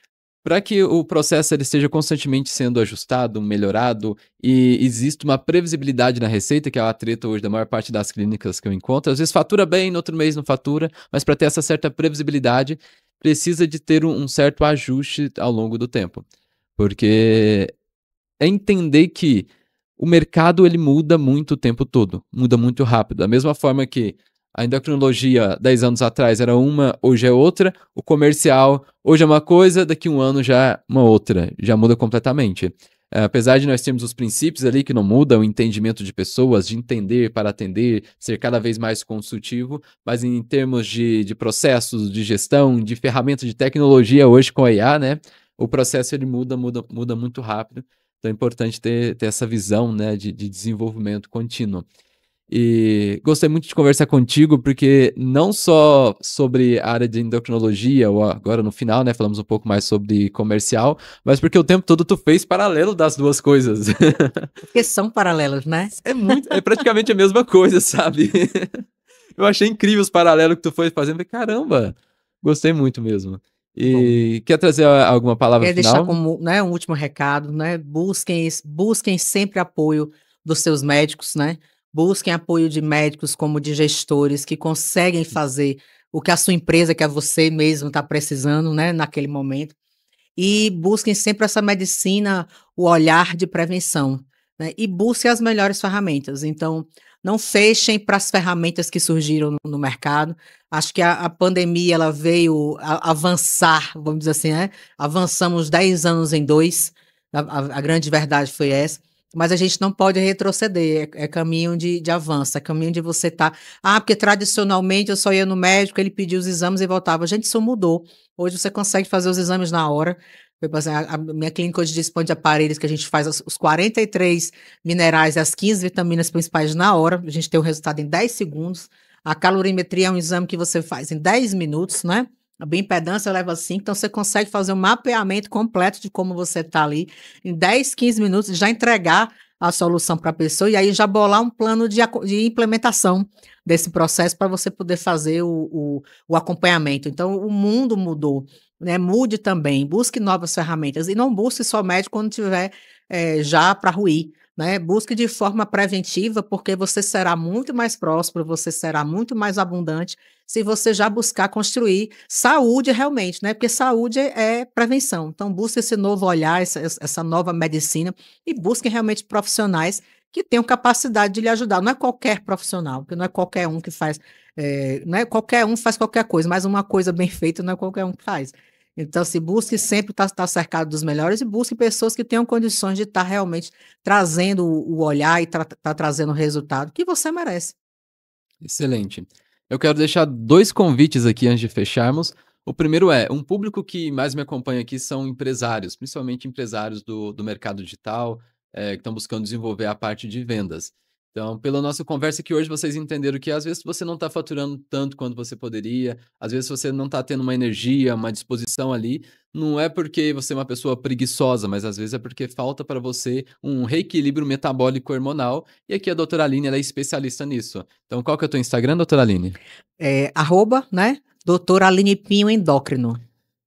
Para que o processo ele esteja constantemente sendo ajustado, melhorado e exista uma previsibilidade na receita, que é a treta hoje da maior parte das clínicas que eu encontro, às vezes fatura bem, no outro mês não fatura, mas para ter essa certa previsibilidade, precisa de ter um certo ajuste ao longo do tempo. Porque é entender que o mercado ele muda muito o tempo todo, muda muito rápido. Da mesma forma que a endocrinologia 10 anos atrás era uma, hoje é outra, o comercial hoje é uma coisa, daqui a um ano já é uma outra, já muda completamente. Apesar de nós termos os princípios ali que não mudam, o entendimento de pessoas, de entender para atender, ser cada vez mais consultivo, mas em termos de processos, de gestão, de ferramentas de tecnologia hoje com a IA, né? O processo ele muda muito rápido. Então é importante ter essa visão, né, de desenvolvimento contínuo. E gostei muito de conversar contigo, porque não só sobre a área de endocrinologia, ou agora no final, né, falamos um pouco mais sobre comercial, mas porque o tempo todo tu fez paralelo das duas coisas. Porque são paralelos, né? É praticamente a mesma coisa, sabe? Eu achei incrível os paralelos que tu foi fazendo. Falei, caramba, gostei muito mesmo. Bom. E quer trazer alguma palavra Queria deixar final? como, né, um último recado, né? Busquem sempre apoio dos seus médicos, né? Busquem apoio de médicos como de gestores que conseguem fazer o que a sua empresa, que é você mesmo, está precisando, né, naquele momento. E busquem sempre essa medicina, o olhar de prevenção, né? E busquem as melhores ferramentas. Então, não fechem para as ferramentas que surgiram no mercado. Acho que a pandemia ela veio avançar, vamos dizer assim, né? Avançamos 10 anos em dois. A grande verdade foi essa. Mas a gente não pode retroceder, é caminho de avanço, é caminho de você estar. Porque tradicionalmente eu só ia no médico, ele pedia os exames e voltava. Gente, isso mudou. Hoje você consegue fazer os exames na hora. A minha clínica hoje dispõe de aparelhos que a gente faz os 43 minerais e as 15 vitaminas principais na hora. A gente tem o resultado em 10 segundos. A calorimetria é um exame que você faz em 10 minutos, né? A bioimpedância leva 5, então você consegue fazer um mapeamento completo de como você está ali em 10, 15 minutos, já entregar a solução para a pessoa e aí já bolar um plano de implementação desse processo para você poder fazer o acompanhamento. Então, o mundo mudou, né? Mude também, busque novas ferramentas e não busque só médico quando tiver já para ruir. Né? Busque de forma preventiva, porque você será muito mais próspero, você será muito mais abundante se você já buscar construir saúde realmente, né? Porque saúde é prevenção. Então, busque esse novo olhar, essa nova medicina e busque realmente profissionais que tenham capacidade de lhe ajudar. Não é qualquer profissional, porque não é qualquer um que faz, não é qualquer um faz qualquer coisa, mas uma coisa bem feita não é qualquer um que faz. Então, se busque sempre estar cercado dos melhores e busque pessoas que tenham condições de estar realmente trazendo o olhar e tá trazendo o resultado que você merece. Excelente. Eu quero deixar 2 convites aqui antes de fecharmos. O primeiro é, um público que mais me acompanha aqui são empresários, principalmente empresários do mercado digital, que estão buscando desenvolver a parte de vendas. Então, pela nossa conversa aqui hoje, vocês entenderam que às vezes você não está faturando tanto quanto você poderia, às vezes você não está tendo uma energia, uma disposição ali, não é porque você é uma pessoa preguiçosa, mas às vezes é porque falta para você um reequilíbrio metabólico hormonal, e aqui a doutora Aline ela é especialista nisso. Então, qual que é o teu Instagram, doutora Aline? Arroba, né? Doutora Aline Pinho Endócrino.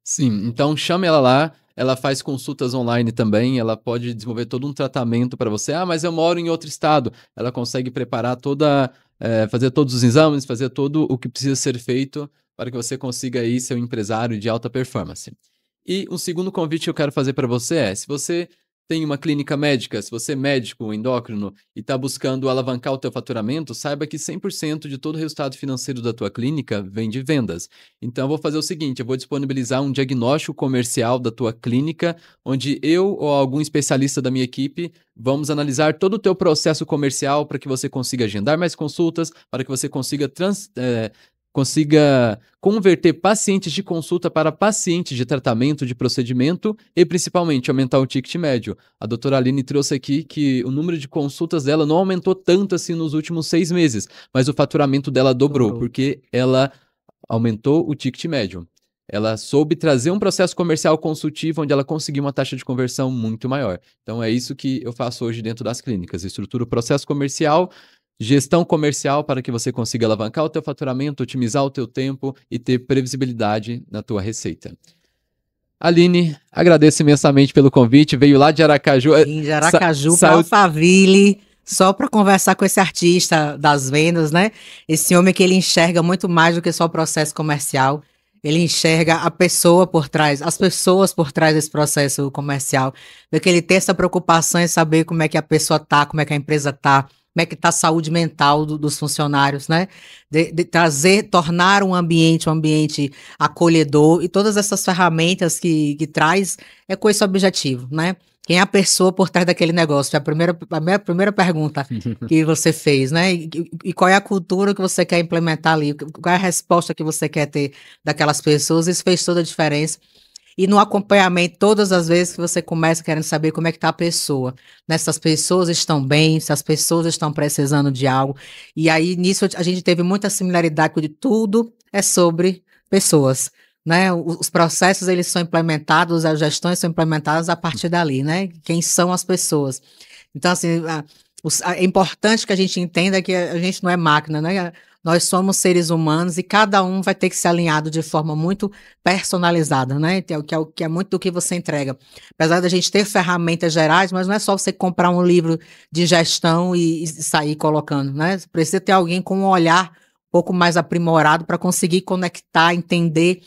Sim, então chame ela lá. Ela faz consultas online também. Ela pode desenvolver todo um tratamento para você. Mas eu moro em outro estado. Ela consegue preparar fazer todos os exames, fazer todo o que precisa ser feito para que você consiga aí ser um empresário de alta performance. E um segundo convite que eu quero fazer para você é: se você tem uma clínica médica, se você é médico endócrino e está buscando alavancar o teu faturamento, saiba que 100% de todo o resultado financeiro da tua clínica vem de vendas. Então eu vou fazer o seguinte, eu vou disponibilizar um diagnóstico comercial da tua clínica, onde eu ou algum especialista da minha equipe vamos analisar todo o teu processo comercial para que você consiga agendar mais consultas, para que você consiga converter pacientes de consulta para pacientes de tratamento, de procedimento e principalmente aumentar o ticket médio. A doutora Aline trouxe aqui que o número de consultas dela não aumentou tanto assim nos últimos 6 meses, mas o faturamento dela dobrou, porque ela aumentou o ticket médio. Ela soube trazer um processo comercial consultivo onde ela conseguiu uma taxa de conversão muito maior. Então é isso que eu faço hoje dentro das clínicas. Estruturo o processo comercial, gestão comercial para que você consiga alavancar o teu faturamento, otimizar o teu tempo e ter previsibilidade na tua receita. Aline, agradeço imensamente pelo convite, veio lá de Aracaju, Vim de Aracaju para saiu... Alphaville, só para conversar com esse artista das vendas, né? Esse homem que ele enxerga muito mais do que só o processo comercial. Ele enxerga a pessoa por trás, as pessoas por trás desse processo comercial. Porque ele tem essa preocupação em saber como é que a pessoa tá, como é que a empresa tá, como é que tá a saúde mental dos funcionários, né? De trazer, tornar um ambiente acolhedor e todas essas ferramentas que traz é com esse objetivo, né? Quem é a pessoa por trás daquele negócio? Foi a primeira pergunta que você fez, né? E qual é a cultura que você quer implementar ali? Qual é a resposta que você quer ter daquelas pessoas? Isso fez toda a diferença. E no acompanhamento, todas as vezes que você começa querendo saber como é que está a pessoa, né? Se as pessoas estão bem, se as pessoas estão precisando de algo. E aí, nisso, a gente teve muita similaridade, porque tudo é sobre pessoas, né? Os processos, eles são implementados, as gestões são implementadas a partir dali, né? Quem são as pessoas. Então, assim, é importante que a gente entenda que a gente não é máquina, né? Nós somos seres humanos e cada um vai ter que ser alinhado de forma muito personalizada, né? Que é muito do que você entrega. Apesar da gente ter ferramentas gerais, mas não é só você comprar um livro de gestão e sair colocando, né? Você precisa ter alguém com um olhar um pouco mais aprimorado para conseguir conectar, entender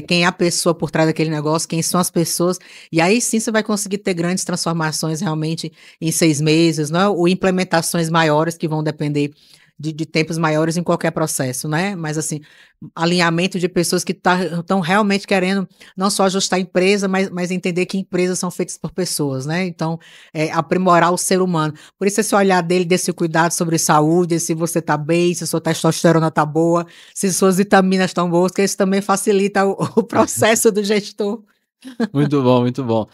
quem é a pessoa por trás daquele negócio, quem são as pessoas, e aí sim você vai conseguir ter grandes transformações realmente em 6 meses, né? Ou implementações maiores que vão depender de tempos maiores em qualquer processo, né? Mas assim, alinhamento de pessoas que estão realmente querendo não só ajustar a empresa, mas entender que empresas são feitas por pessoas, né? Então, aprimorar o ser humano. Por isso, esse olhar dele, desse cuidado sobre saúde, se você está bem, se sua testosterona está boa, se suas vitaminas estão boas, que isso também facilita o processo do gestor. Muito bom, muito bom.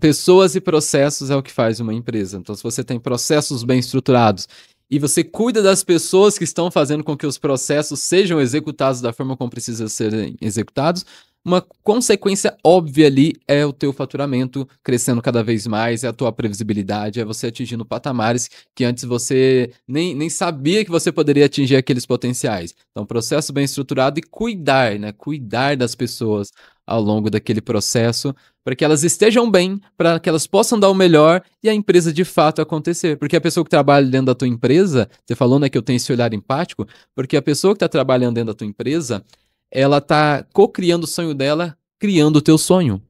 Pessoas e processos é o que faz uma empresa. Então, se você tem processos bem estruturados e você cuida das pessoas que estão fazendo com que os processos sejam executados da forma como precisam ser executados, uma consequência óbvia ali é o teu faturamento crescendo cada vez mais, é a tua previsibilidade, é você atingindo patamares que antes você nem sabia que você poderia atingir aqueles potenciais. Então, processo bem estruturado e cuidar, né? Cuidar das pessoas ao longo daquele processo, para que elas estejam bem, para que elas possam dar o melhor e a empresa de fato acontecer. Porque a pessoa que trabalha dentro da tua empresa, você falou, né, que eu tenho esse olhar empático, porque a pessoa que está trabalhando dentro da tua empresa, ela está co-criando o sonho dela, criando o teu sonho.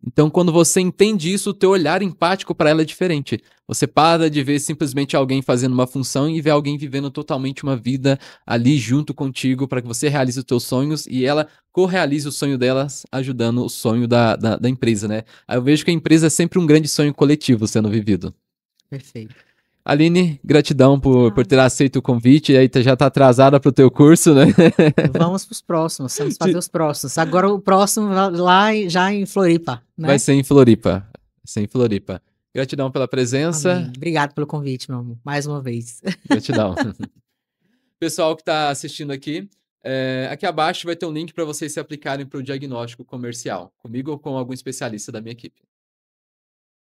Então, quando você entende isso, o teu olhar empático para ela é diferente. Você para de ver simplesmente alguém fazendo uma função e vê alguém vivendo totalmente uma vida ali junto contigo para que você realize os teus sonhos e ela co-realize o sonho delas, ajudando o sonho da empresa, né? Aí eu vejo que a empresa é sempre um grande sonho coletivo sendo vivido. Perfeito. Aline, gratidão por ter Nada. aceito o convite. Aí já tá atrasada pro teu curso, né? Vamos para os próximos, vamos fazer os próximos. Agora o próximo já em Floripa, Vai né? ser em Floripa. Vai ser em Floripa. Gratidão pela presença. Amém. Obrigado pelo convite, meu amor, mais uma vez. Gratidão. Pessoal que está assistindo aqui, aqui abaixo vai ter um link para vocês se aplicarem para o diagnóstico comercial, comigo ou com algum especialista da minha equipe.